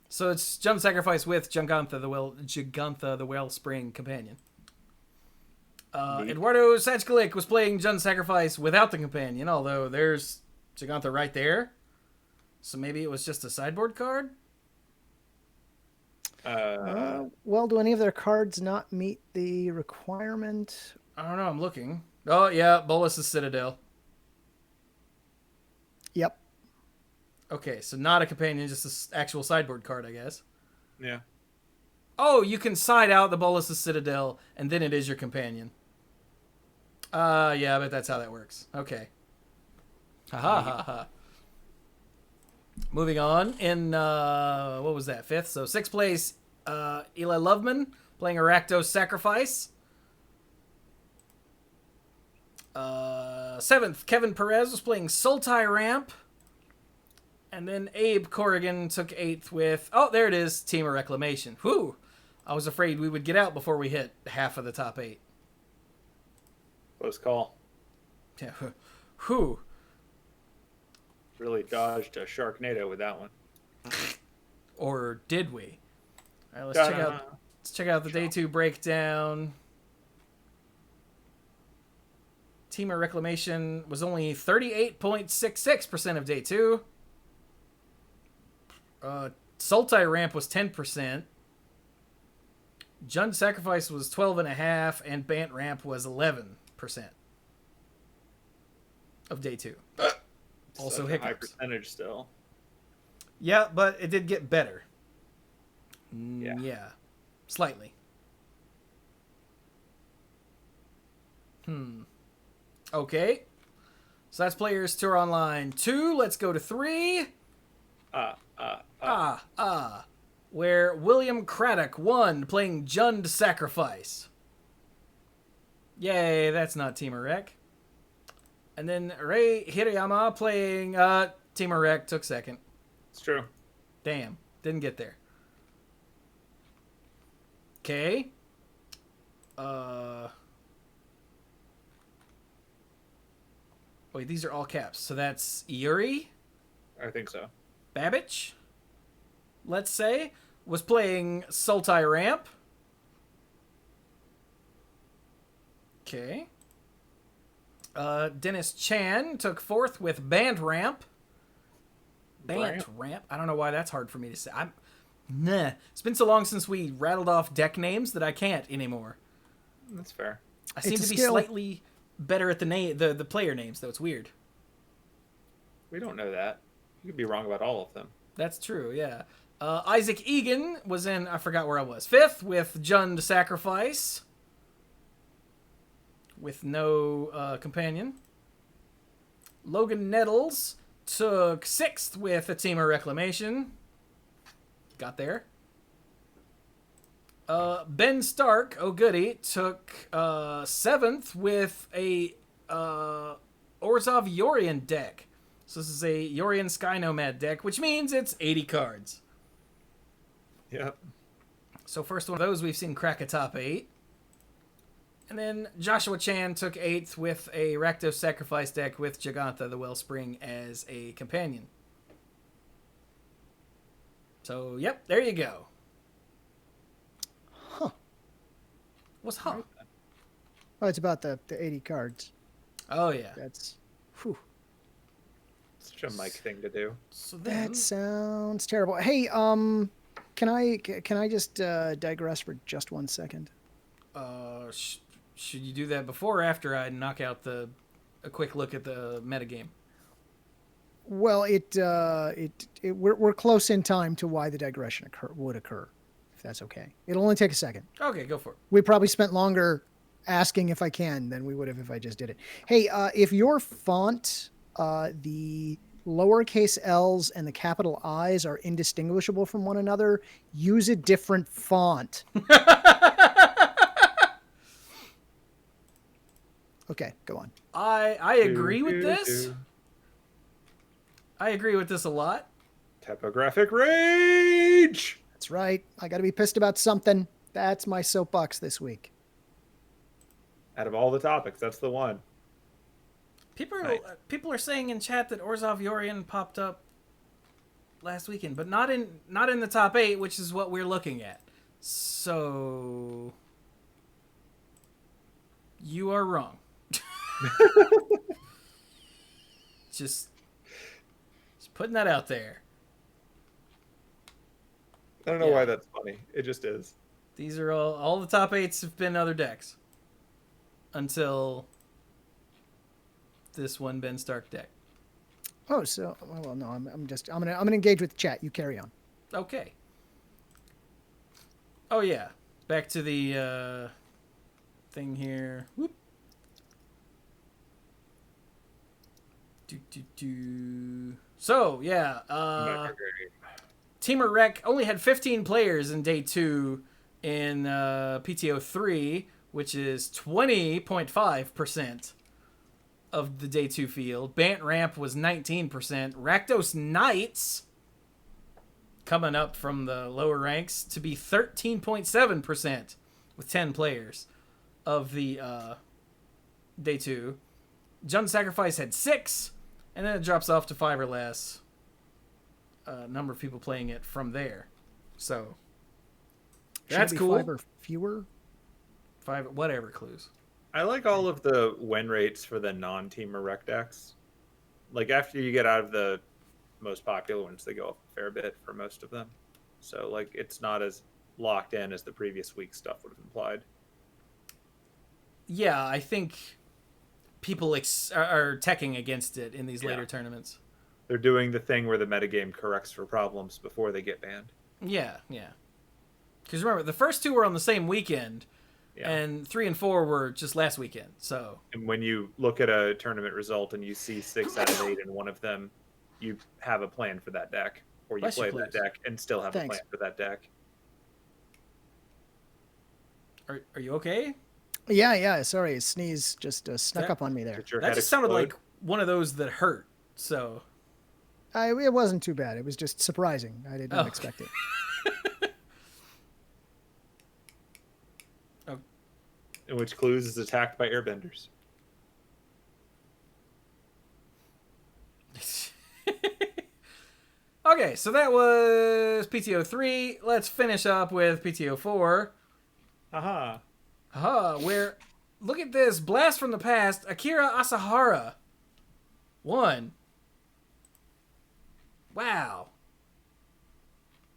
So it's Jund Sacrifice with Gigantha the Wellspring companion. Neat. Eduardo Sajkalik was playing Jund Sacrifice without the companion, although there's Gigantha right there. So maybe it was just a sideboard card? Well, do any of their cards not meet the requirement? I don't know, I'm looking. Oh, yeah, Bolus's Citadel. Yep. Okay, so not a companion, just an actual sideboard card, I guess. Yeah. Oh, you can side out the Bolus's Citadel, and then it is your companion. Yeah, I bet that's how that works. Okay. Ha. Moving on, in, what was that, 5th? So 6th place, Eli Loveman, playing Rakdos Sacrifice. 7th, Kevin Perez was playing Sultai Ramp. And then Abe Corrigan took 8th with, oh, there it is, Team of Reclamation. Whew. I was afraid we would get out before we hit half of the top 8. Close call. Yeah. Whew. Really dodged a Sharknado with that one. Or did we? All right, let's check out the day 2 breakdown. Team of Reclamation was only 38.66% of day 2. Sultai Ramp was 10%. Jund Sacrifice was 12.5%, and Bant Ramp was 11% of day 2. Also Such a high hiccups. percentage still. Yeah, but it did get better. Yeah. Slightly. Okay. So that's Players Tour Online 2. Let's go to 3. Where William Craddock won playing Jund Sacrifice. Yay, that's not Team Rec. And then Rei Hirayama playing Team Rec took 2nd. It's true. Damn, didn't get there. Okay. Wait, these are all caps. So that's Yuri, I think so. Babbage, let's say, was playing Sultai Ramp. Okay. Dennis Chan took fourth with Band Ramp. Band Ramp? I don't know why that's hard for me to say. Nah. It's been so long since we rattled off deck names that I can't anymore. That's fair. I seem to be slightly better at the player names, though. It's weird. We don't know that. You could be wrong about all of them. That's true, yeah. Isaac Egan was in, I forgot where I was, fifth with Jund Sacrifice. With no companion. Logan Nettles took sixth with a Team of Reclamation. Got there. Ben Stark, oh goody, took seventh with a Orzhov Yorion deck. So this is a Yorion Sky Nomad deck, which means it's 80 cards. Yep. So first one of those we've seen crack a top 8. And then Joshua Chan took 8th with a Rakdos Sacrifice deck with Jagantha the Wellspring as a companion. So, yep, there you go. Huh. What's huh? Oh, it's about the 80 cards. Oh, yeah. That's... Whew. Such a Mike thing to do. So then... That sounds terrible. Hey, can I just digress for just 1 second? Should you do that before or after I knock out a quick look at the metagame? Well, we're close in time to why the digression would occur, if that's okay. It'll only take a second. Okay, go for it. We probably spent longer asking if I can than we would have if I just did it. Hey, if your font, the lowercase L's and the capital I's are indistinguishable from one another, use a different font. Okay, go on. I agree with this. I agree with this a lot. Typographic rage! That's right. I got to be pissed about something. That's my soapbox this week. Out of all the topics, that's the one. People are saying in chat that Orzhov Yorion popped up last weekend, but not in the top 8, which is what we're looking at. So you are wrong. Just putting that out there. I don't know why that's funny. It just is. These are all the top 8s have been other decks until this one Ben Stark deck. Oh, so well, no, I'm gonna engage with the chat. You carry on. Okay. Oh yeah, back to the thing here. Whoop. So yeah, Teamer Rec only had 15 players in day 2 in PTO 3, which is 20.5% of the day 2 field. Bant Ramp was 19%. Rakdos Knights coming up from the lower ranks to be 13.7% with 10 players of the day 2. Jund Sacrifice had 6, and then it drops off to 5 or less. Number of people playing it from there. So that's cool. 5 or fewer? 5, whatever, Cluze. I like all of the win rates for the non-Teamer Rec decks. Like, after you get out of the most popular ones, they go up a fair bit for most of them. So, like, it's not as locked in as the previous week's stuff would have implied. Yeah, I think people are teching against it in these later tournaments. They're doing the thing where the metagame corrects for problems before they get banned. Yeah. Because remember, the first 2 were on the same weekend, and 3 and 4 were just last weekend. So, and when you look at a tournament result and you see 6 out of 8 in one of them, you have a plan for that deck, or you play that deck and still have a plan for that deck. Are you okay? Yeah. Sorry, a sneeze just snuck up on me there. That just sounded like one of those that hurt. So, it wasn't too bad. It was just surprising. I did not expect it. In which Cluze is attacked by airbenders. Okay, so that was PTO 3. Let's finish up with PTO 4. Haha. Where, look at this. Blast from the past. Akira Asahara. 1. Wow.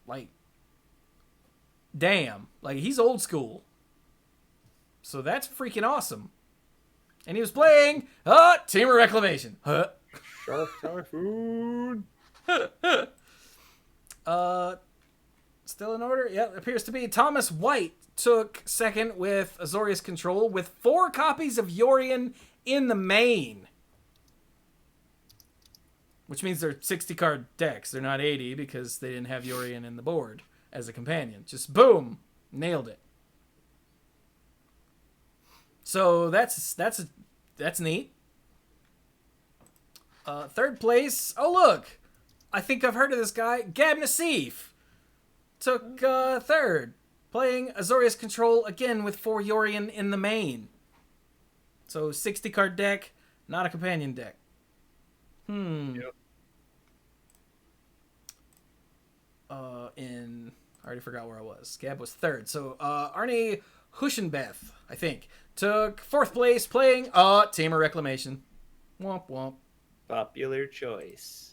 Like, damn. Like, he's old school. So that's freaking awesome. And he was playing Team of Reclamation. Shark Typhoon. Still in order? Yeah, appears to be. Thomas White took second with Azorius Control with 4 copies of Yorion in the main. Which means they're 60 card decks. They're not 80 because they didn't have Yorion in the board as a companion. Just boom. Nailed it. So that's neat. Third place. Oh, look. I think I've heard of this guy. Gab Nassif took third. Playing Azorius Control again with 4 Yorion in the main. So 60 card deck, not a companion deck. Yep. I already forgot where I was. Gab was third. So Arnie Huschenbeth, I think, took 4th place playing Team of Reclamation. Womp womp. Popular choice.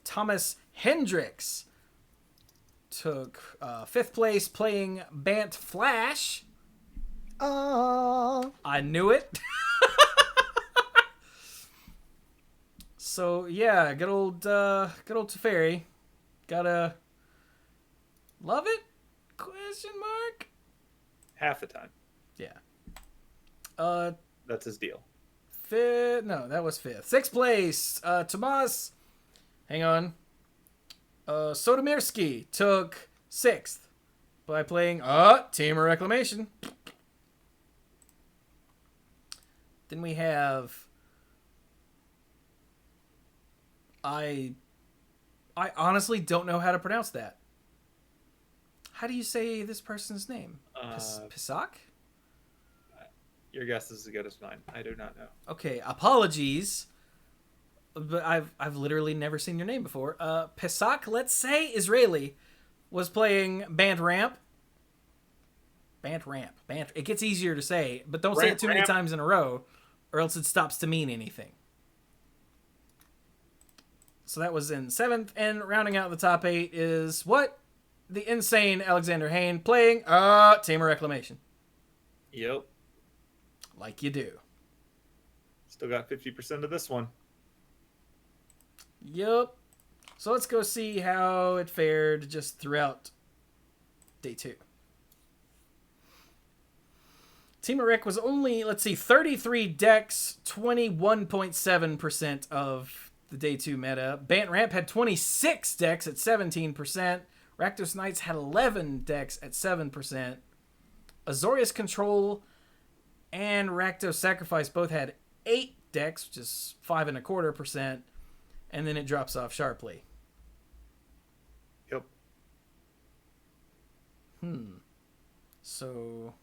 Thomas Hendricks took 5th place playing Bant Flash. I knew it. So yeah, good old Teferi. Gotta love it? Question mark. Half the time. Yeah. That's his deal. Fifth. No, that was 5th. 6th place. Tomas. Hang on. Sotomirsky took 6th by playing Team of Reclamation. Then we have. I honestly don't know how to pronounce that. How do you say this person's name? Pisak? Your guess is as good as mine. I do not know. Okay, apologies. But I've literally never seen your name before. Pisak, let's say Israeli, was playing Band Ramp. Band Ramp. It gets easier to say, but don't say it too many times in a row, or else it stops to mean anything. So that was in 7th, and rounding out the top 8 is what? The insane Alexander Hain playing Team of Reclamation. Yep. Like you do. Still got 50% of this one. Yep. So let's go see how it fared just throughout day 2. Team of Rec was only, 33 decks, 21.7% of the day 2 meta. Bant Ramp had 26 decks at 17%. Rakdos Knights had 11 decks at 7%. Azorius Control and Rakdos Sacrifice both had 8 decks, which is 5.25%. And then it drops off sharply. Yep. So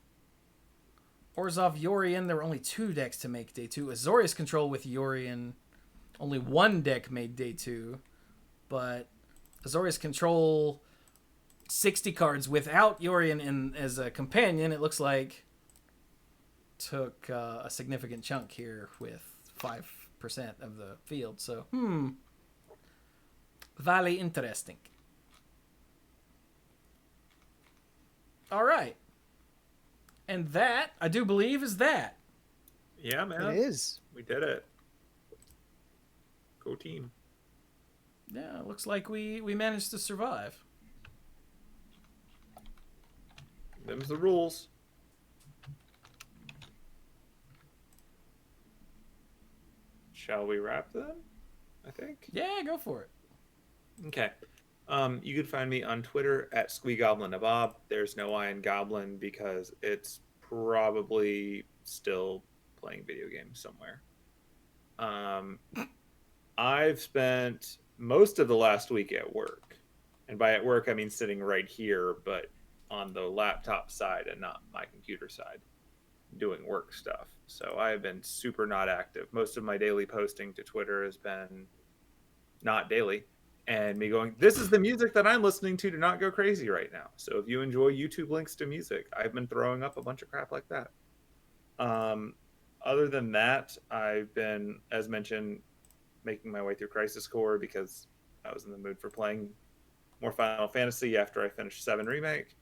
Orzhov Yorion, there were only 2 decks to make day 2. Azorius Control with Yorion, only 1 deck made day 2. But Azorius Control, 60 cards without Yorion as a companion, it looks like, took a significant chunk here with 5% of the field. So, very interesting. All right. And that, I do believe, is that. Yeah, man. It is. We did it. Go team. Yeah, it looks like we managed to survive. Them's the rules. Shall we wrap them? I think. Yeah, go for it. Okay. You can find me on Twitter at SqueeGoblinNabob. There's no I in Goblin because it's probably still playing video games somewhere. I've spent most of the last week at work. And by at work, I mean sitting right here, but on the laptop side and not my computer side, doing work stuff. So I have been super not active. Most of my daily posting to Twitter has been not daily. and me going, this is the music that I'm listening to not go crazy right now. So if you enjoy YouTube links to music, I've been throwing up a bunch of crap like that. Other than that, I've been, as mentioned, making my way through Crisis Core because I was in the mood for playing more Final Fantasy after I finished 7 Remake.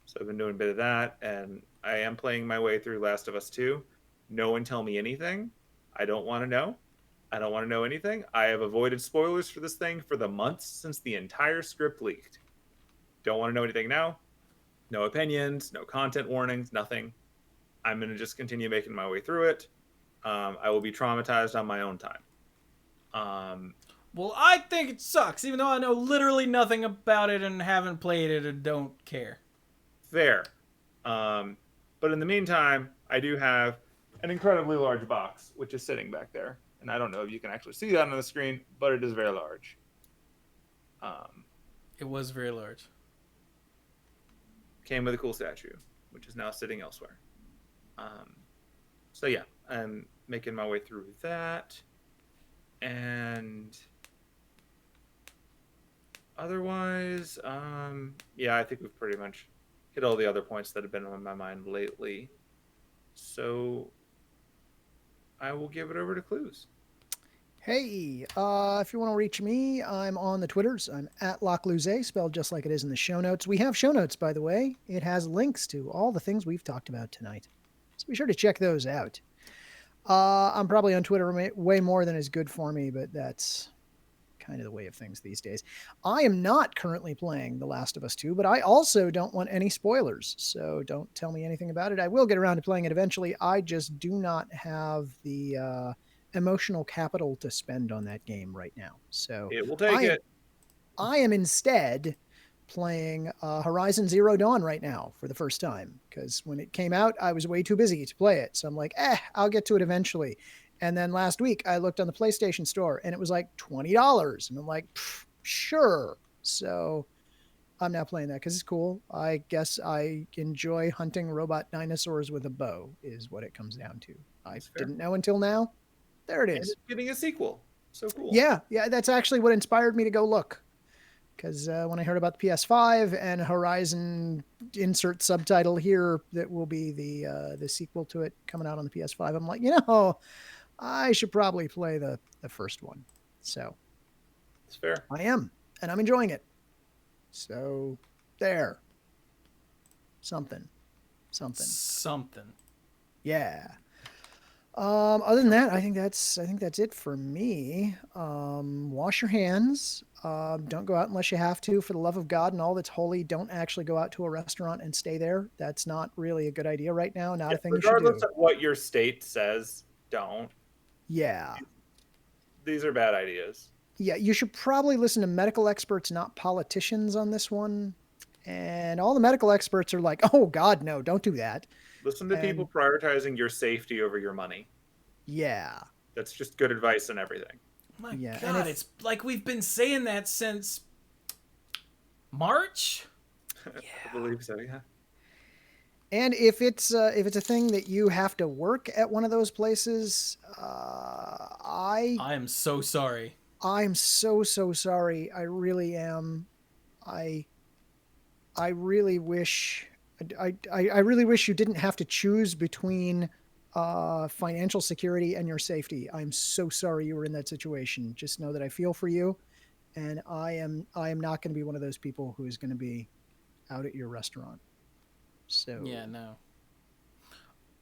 So I've been doing a bit of that, and I am playing my way through Last of Us 2. No one tell me anything. I don't want to know. I don't want to know anything. I have avoided spoilers for this thing for the months since the entire script leaked. Don't want to know anything now. No opinions, no content warnings, nothing. I'm going to just continue making my way through it. I will be traumatized on my own time. Well, I think it sucks, even though I know literally nothing about it and haven't played it and don't care. Fair. But in the meantime, I do have an incredibly large box, which is sitting back there. And I don't know if you can actually see that on the screen, but it is very large. It was very large. Came with a cool statue, which is now sitting elsewhere. So yeah, I'm making my way through that. And otherwise, yeah, I think we've pretty much hit all the other points that have been on my mind lately. So I will give it over to Cluze. Hey, if you want to reach me, I'm on the Twitters. I'm at Cluze, spelled just like it is in the show notes. We have show notes, by the way. It has links to all the things we've talked about tonight. So be sure to check those out. I'm probably on Twitter way more than is good for me, but that's kind of the way of things these days. I am not currently playing The Last of Us 2, but I also don't want any spoilers, so don't tell me anything about it. I will get around to playing it eventually. I just do not have the emotional capital to spend on that game right now. So it will take it. I am instead playing Horizon Zero Dawn right now for the first time, because when it came out, I was way too busy to play it. So I'm like, I'll get to it eventually. And then last week, I looked on the PlayStation Store, and it was like $20. And I'm like, sure. So I'm now playing that because it's cool. I guess I enjoy hunting robot dinosaurs with a bow is what it comes down to. I didn't know until now. There it is. And it's getting a sequel. So cool. Yeah, that's actually what inspired me to go look. Because when I heard about the PS5 and Horizon, insert subtitle here, that will be the sequel to it coming out on the PS5, I'm like, I should probably play the first one. So it's fair. I am, and I'm enjoying it. So there. Something. Yeah. Other than that, I think that's it for me. Wash your hands. Don't go out unless you have to. For the love of God and all that's holy, don't actually go out to a restaurant and stay there. That's not really a good idea right now. Not a thing you should do. Regardless of what your state says, don't. Yeah. These are bad ideas. Yeah, you should probably listen to medical experts, not politicians on this one. And all the medical experts are like, oh, God, no, don't do that. Listen to people prioritizing your safety over your money. Yeah. That's just good advice and everything. My God, it's like we've been saying that since March? Yeah. I believe so, yeah. And if it's a thing that you have to work at one of those places, I am so sorry. I'm so sorry. I really am. I really wish I really wish you didn't have to choose between financial security and your safety. I'm so sorry you were in that situation. Just know that I feel for you, and I am not going to be one of those people who is going to be out at your restaurant. So yeah, no.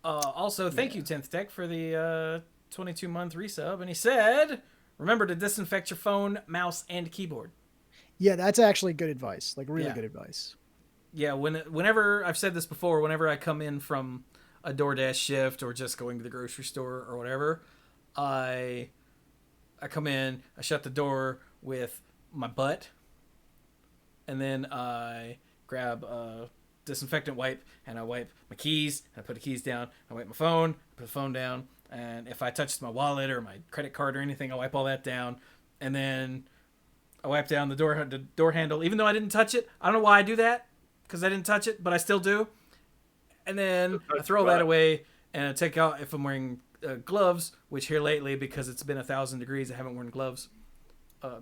Also, thank you, 10th Tech, for the 22-month resub. And he said, remember to disinfect your phone, mouse, and keyboard. Yeah, that's actually good advice. Like, really good advice. Yeah, whenever, I've said this before, whenever I come in from a DoorDash shift or just going to the grocery store or whatever, I come in, I shut the door with my butt, and then I grab a disinfectant wipe, and I wipe my keys, and I put the keys down, I wipe my phone, put the phone down, and if I touched my wallet or my credit card or anything, I wipe all that down, and then I wipe down the door handle, even though I didn't touch it. I don't know why I do that, because I didn't touch it, but I still do. And then I throw that away, and I take out, if I'm wearing gloves, which here lately, because it's been 1,000 degrees, I haven't worn gloves,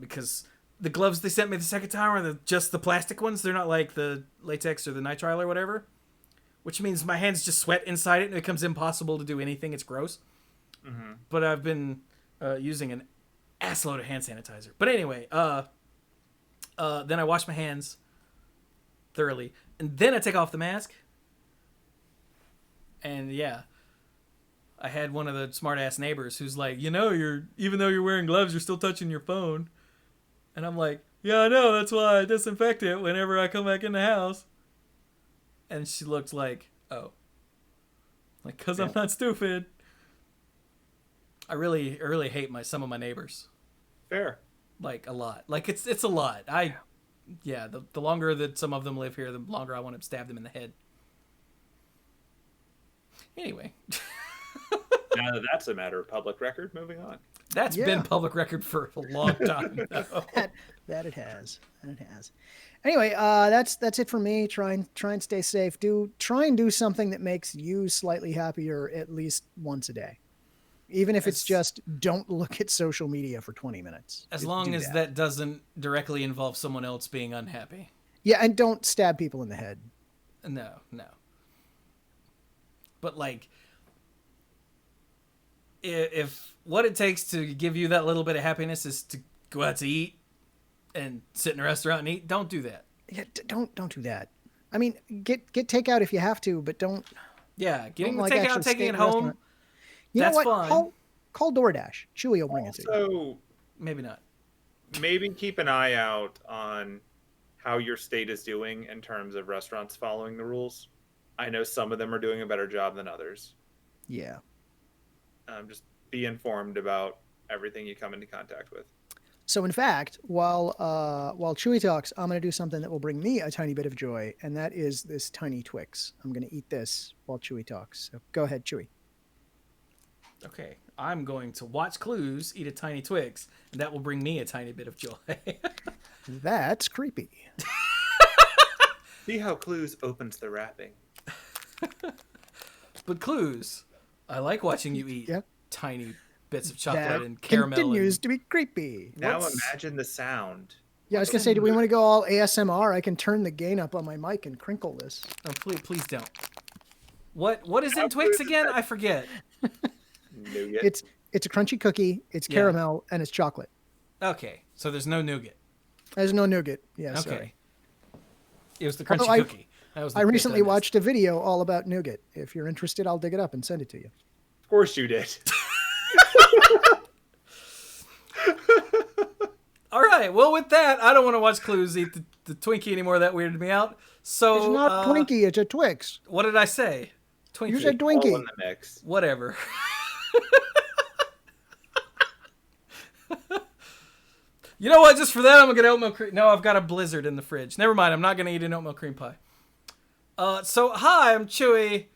because the gloves they sent me the second time are just the plastic ones. They're not like the latex or the nitrile or whatever, which means my hands just sweat inside it and it becomes impossible to do anything. It's gross. Mm-hmm. But I've been using an assload of hand sanitizer. But anyway, then I wash my hands thoroughly, and then I take off the mask. And yeah, I had one of the smart-ass neighbors who's like, even though you're wearing gloves, you're still touching your phone. And I'm like, yeah, I know. That's why I disinfect it whenever I come back in the house. And she looked like, oh. Like, because I'm not stupid. I really hate some of my neighbors. Fair. Like, a lot. Like, it's a lot. The longer that some of them live here, the longer I want to stab them in the head. Anyway. Now that's a matter of public record. Moving on. That's been public record for a long time. that it has. Anyway, that's it for me. Try and stay safe. Try and do something that makes you slightly happier at least once a day. Even if it's just don't look at social media for 20 minutes. As long as that doesn't directly involve someone else being unhappy. Yeah, and don't stab people in the head. No. But like, if what it takes to give you that little bit of happiness is to go out to eat and sit in a restaurant and eat, don't do that. Yeah, don't do that. I mean, get takeout if you have to, but don't. Yeah, getting the takeout, taking it home. That's know what? Fine. Call DoorDash. Chewie will bring it to you. So maybe not. Maybe keep an eye out on how your state is doing in terms of restaurants following the rules. I know some of them are doing a better job than others. Yeah. Just be informed about everything you come into contact with. So in fact, while Chewie talks, I'm going to do something that will bring me a tiny bit of joy, and that is this tiny Twix. I'm going to eat this while Chewie talks. So go ahead, Chewie. Okay, I'm going to watch Cluze eat a tiny Twix, and that will bring me a tiny bit of joy. That's creepy. See how Cluze opens the wrapping. But Cluze, I like watching you eat tiny bits of chocolate that and caramel. Continues to be creepy. Now imagine the sound. Yeah, I was going to say, do we want to go all ASMR? I can turn the gain up on my mic and crinkle this. Oh, please don't. What is in Twix again? I forget. Nougat. It's a crunchy cookie, it's caramel, and it's chocolate. Okay, so there's no nougat. There's no nougat. Yeah, okay. Sorry. It was the crunchy cookie. I recently watched a video all about nougat. If you're interested, I'll dig it up and send it to you. Of course you did. All right. Well, with that, I don't want to watch Cluze eat the Twinkie anymore. That weirded me out. So it's not Twinkie. It's a Twix. What did I say? Twinkie. You said Twinkie. All in the mix. Whatever. You know what? Just for that, I'm going to get oatmeal cream. No, I've got a Blizzard in the fridge. Never mind. I'm not going to eat an oatmeal cream pie. So, hi, I'm Chewie.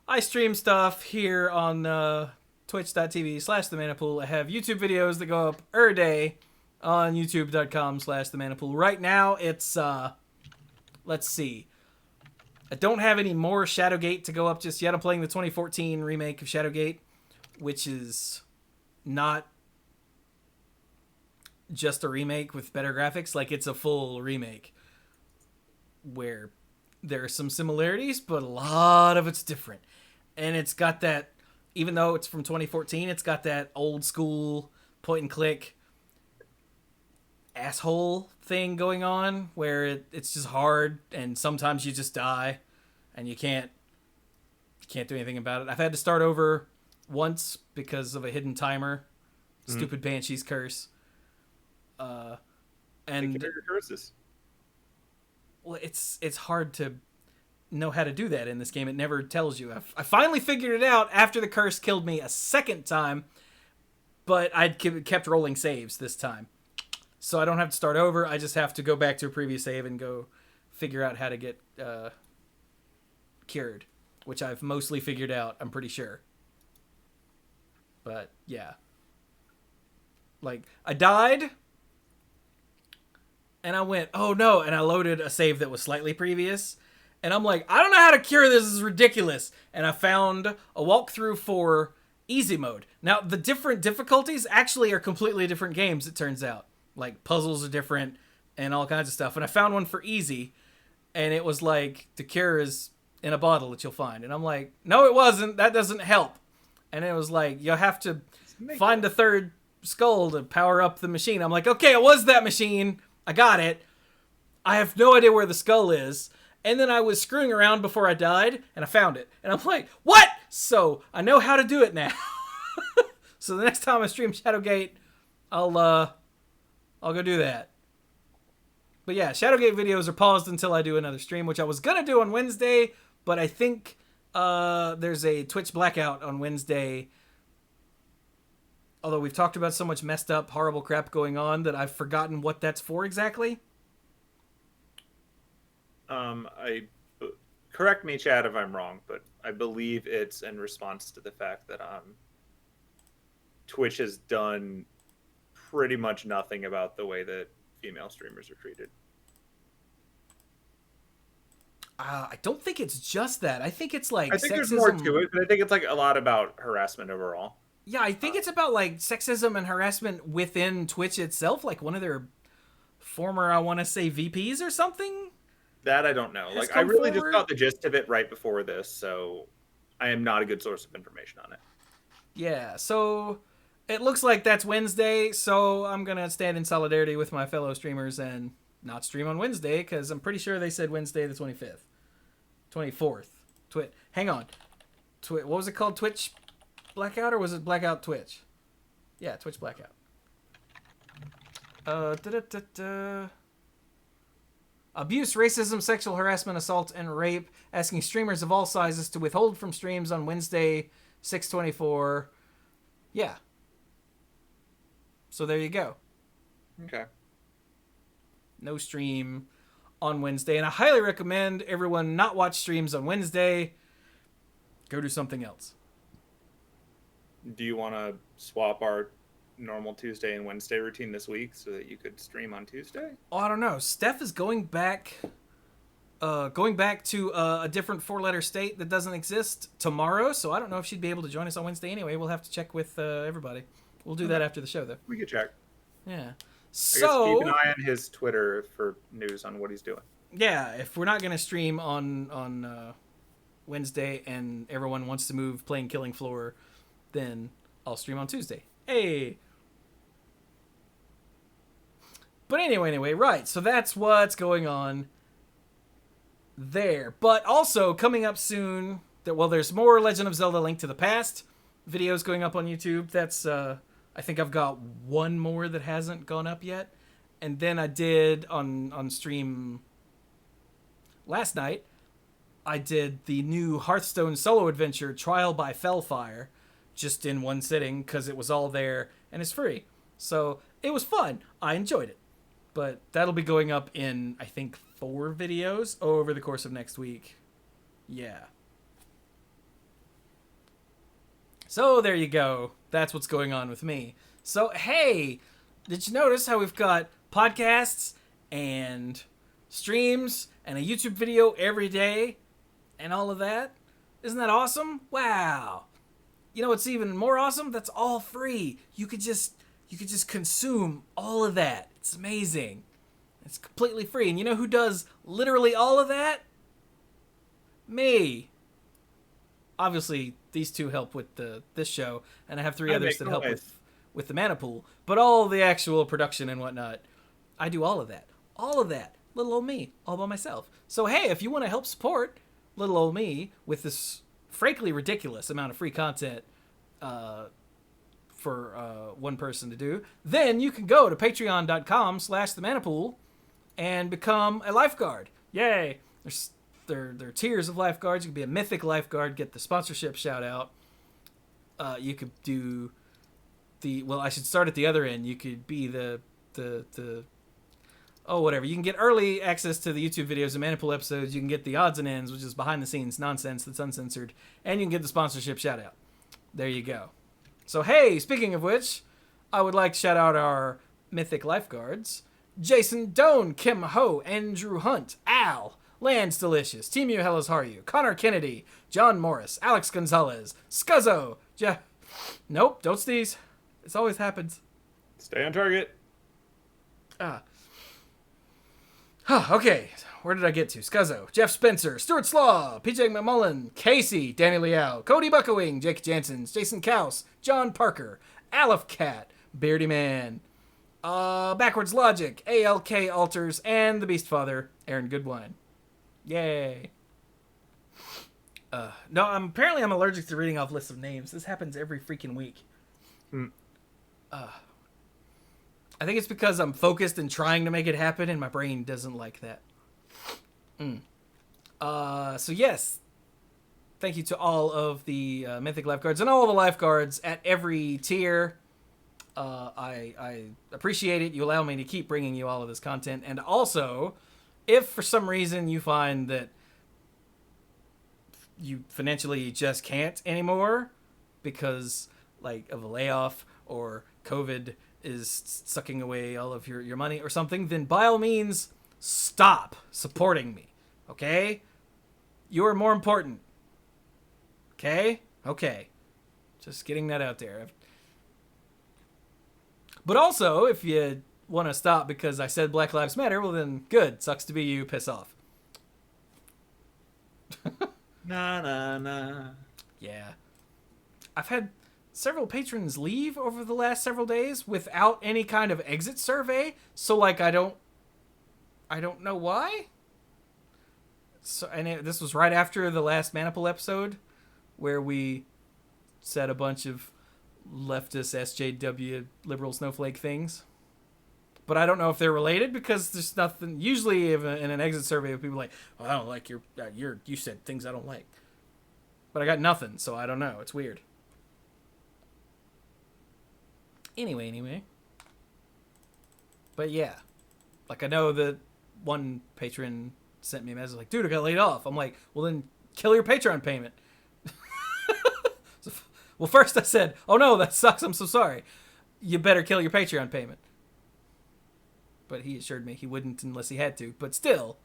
I stream stuff here on twitch.tv/themanapool. I have YouTube videos that go up every day on youtube.com/themanapool. Right now, it's, let's see. I don't have any more Shadowgate to go up just yet. I'm playing the 2014 remake of Shadowgate, which is not just a remake with better graphics. Like, it's a full remake where there are some similarities, but a lot of it's different. And it's got that, even though it's from 2014, it's got that old school point and click asshole thing going on where it's just hard and sometimes you just die and you can't do anything about it. I've had to start over once because of a hidden timer. Stupid Banshee's curse. And your curses. Well, it's hard to know how to do that in this game. It never tells you. I finally figured it out after the curse killed me a second time, but I'd kept rolling saves this time. So I don't have to start over. I just have to go back to a previous save and go figure out how to get cured, which I've mostly figured out, I'm pretty sure. But, yeah. Like, I died, and I went, oh no, and I loaded a save that was slightly previous, and I'm like, I don't know how to cure this, this is ridiculous. And I found a walkthrough for easy mode. Now, the different difficulties actually are completely different games, it turns out. like puzzles are different and all kinds of stuff. And I found one for easy, and it was like, the cure is in a bottle that you'll find. And I'm like, no, it wasn't. That doesn't help. And it was like, you'll have to find a third skull to power up the machine. I'm like, okay, it was that machine. I got it. I have no idea where the skull is. And then I was screwing around before I died, and I found it. And I'm like, what? So I know how to do it now. So the next time I stream Shadowgate, I'll go do that. But yeah, Shadowgate videos are paused until I do another stream, which I was gonna do on Wednesday, but I think there's a Twitch blackout on Wednesday. Although we've talked about so much messed up, horrible crap going on that I've forgotten what that's for exactly. Correct me, Chad, if I'm wrong, but I believe it's in response to the fact that Twitch has done pretty much nothing about the way that female streamers are treated. I don't think it's just that. I think it's like I think sexism. there's more to it, but I think it's like a lot about harassment overall. Yeah, I think it's about like sexism and harassment within Twitch itself. Like one of their former, I want to say, VPs or something. That I don't know. Like I really just got the gist of it right before this, so I am not a good source of information on it. Yeah, so it looks like that's Wednesday, so I'm going to stand in solidarity with my fellow streamers and not stream on Wednesday, because I'm pretty sure they said Wednesday the 25th. 24th. Hang on. What was it called? Twitch blackout, or was it blackout Twitch? Yeah, Twitch blackout. Abuse, racism, sexual harassment, assault, and rape. Asking streamers of all sizes to withhold from streams on Wednesday, 6/24. Yeah. So there you go. Okay. No stream on Wednesday. And I highly recommend everyone not watch streams on Wednesday. Go do something else. Do you want to swap our normal Tuesday and Wednesday routine this week so that you could stream on Tuesday? Oh, I don't know. Steph is going back to a different 4-letter state that doesn't exist tomorrow, so I don't know if she'd be able to join us on Wednesday anyway. We'll have to check with everybody. We'll do that after the show, though. We could check. Yeah. So So keep an eye on his Twitter for news on what he's doing. yeah, if we're not going to stream on Wednesday and everyone wants to move playing Killing Floor, then I'll stream on Tuesday. Hey! But anyway, right, so that's what's going on there. But also, coming up soon, there's more Legend of Zelda Link to the Past videos going up on YouTube. That's, I think I've got one more that hasn't gone up yet. And then I did on stream last night, I did the new Hearthstone solo adventure, Trial by Fellfire, just in one sitting, because it was all there, and it's free. So, it was fun. I enjoyed it. But that'll be going up in, I think, 4 videos over the course of next week. Yeah. So there you go. That's what's going on with me. So, hey, did you notice how we've got podcasts and streams and a YouTube video every day and all of that? Isn't that awesome? Wow. You know what's even more awesome? That's all free. You could just consume all of that. It's amazing. It's completely free. And you know who does literally all of that? Me. Obviously, these two help with this show, and I have 3 others that help with the mana pool. But all the actual production and whatnot, I do all of that. All of that. Little old me, all by myself. So hey, if you want to help support little old me with this frankly ridiculous amount of free content, for one person to do, then you can go to patreon.com/themanapool and become a lifeguard. Yay! There are tiers of lifeguards. You can be a mythic lifeguard, get the sponsorship shout out. You could do I should start at the other end. You could be whatever. You can get early access to the YouTube videos and Manapool episodes. You can get the odds and ends, which is behind the scenes nonsense that's uncensored, and you can get the sponsorship shout out. There you go. So, hey, speaking of which, I would like to shout out our mythic lifeguards. Jason Doan, Kim Ho, Andrew Hunt, Al, Lance Delicious, Team You Hellas Are You, Connor Kennedy, John Morris, Alex Gonzalez, Scuzzo, Nope, don't sneeze. This always happens. Stay on target. Okay, where did I get to? Scuzzo, Jeff Spencer, Stuart Slaw, PJ McMullen, Casey, Danny Liao, Cody Buckowing, Jake Janssens, Jason Kaus, John Parker, Aleph Cat, Beardy Man, Backwards Logic, ALK Alters, and the Beast Father, Aaron Goodwine. Yay. No, apparently I'm allergic to reading off lists of names. This happens every freaking week. I think it's because I'm focused and trying to make it happen, and my brain doesn't like that. So yes, thank you to all of the Mythic lifeguards and all of the lifeguards at every tier. I appreciate it. You allow me to keep bringing you all of this content. And also, if for some reason you find that you financially just can't anymore because like of a layoff or COVID is sucking away all of your money or something, then by all means, stop supporting me. Okay? You're more important. Okay? Okay. Just getting that out there. But also, if you want to stop because I said Black Lives Matter, well then, good. Sucks to be you. Piss off. Nah. Yeah. I've had several patrons leave over the last several days without any kind of exit survey. So, like, I don't know why. So, this was right after the last Maniple episode where we said a bunch of leftist SJW liberal snowflake things. But I don't know if they're related because there's nothing. Usually, in an exit survey, people are like, "Oh, I don't like you said things I don't like." But I got nothing, so I don't know. It's weird. Anyway. But yeah, like I know that one patron sent me a message like, "Dude, I got laid off." I'm like, "Well, then kill your Patreon payment." Well, first I said, "Oh no, that sucks. I'm so sorry. You better kill your Patreon payment." But he assured me he wouldn't unless he had to. But still,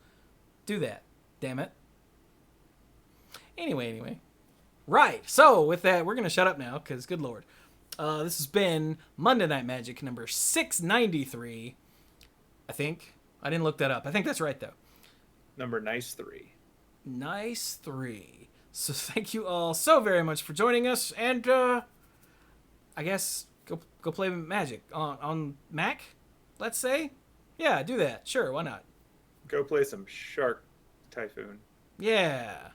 do that. Damn it. Anyway. Right. So with that, we're going to shut up now because good Lord. This has been Monday Night Magic number 693. I think. I didn't look that up. I think that's right though. Number nice 3. Nice 3. So thank you all so very much for joining us. And I guess go play Magic on Mac, let's say. Yeah, do that. Sure, why not? Go play some Shark Typhoon. Yeah.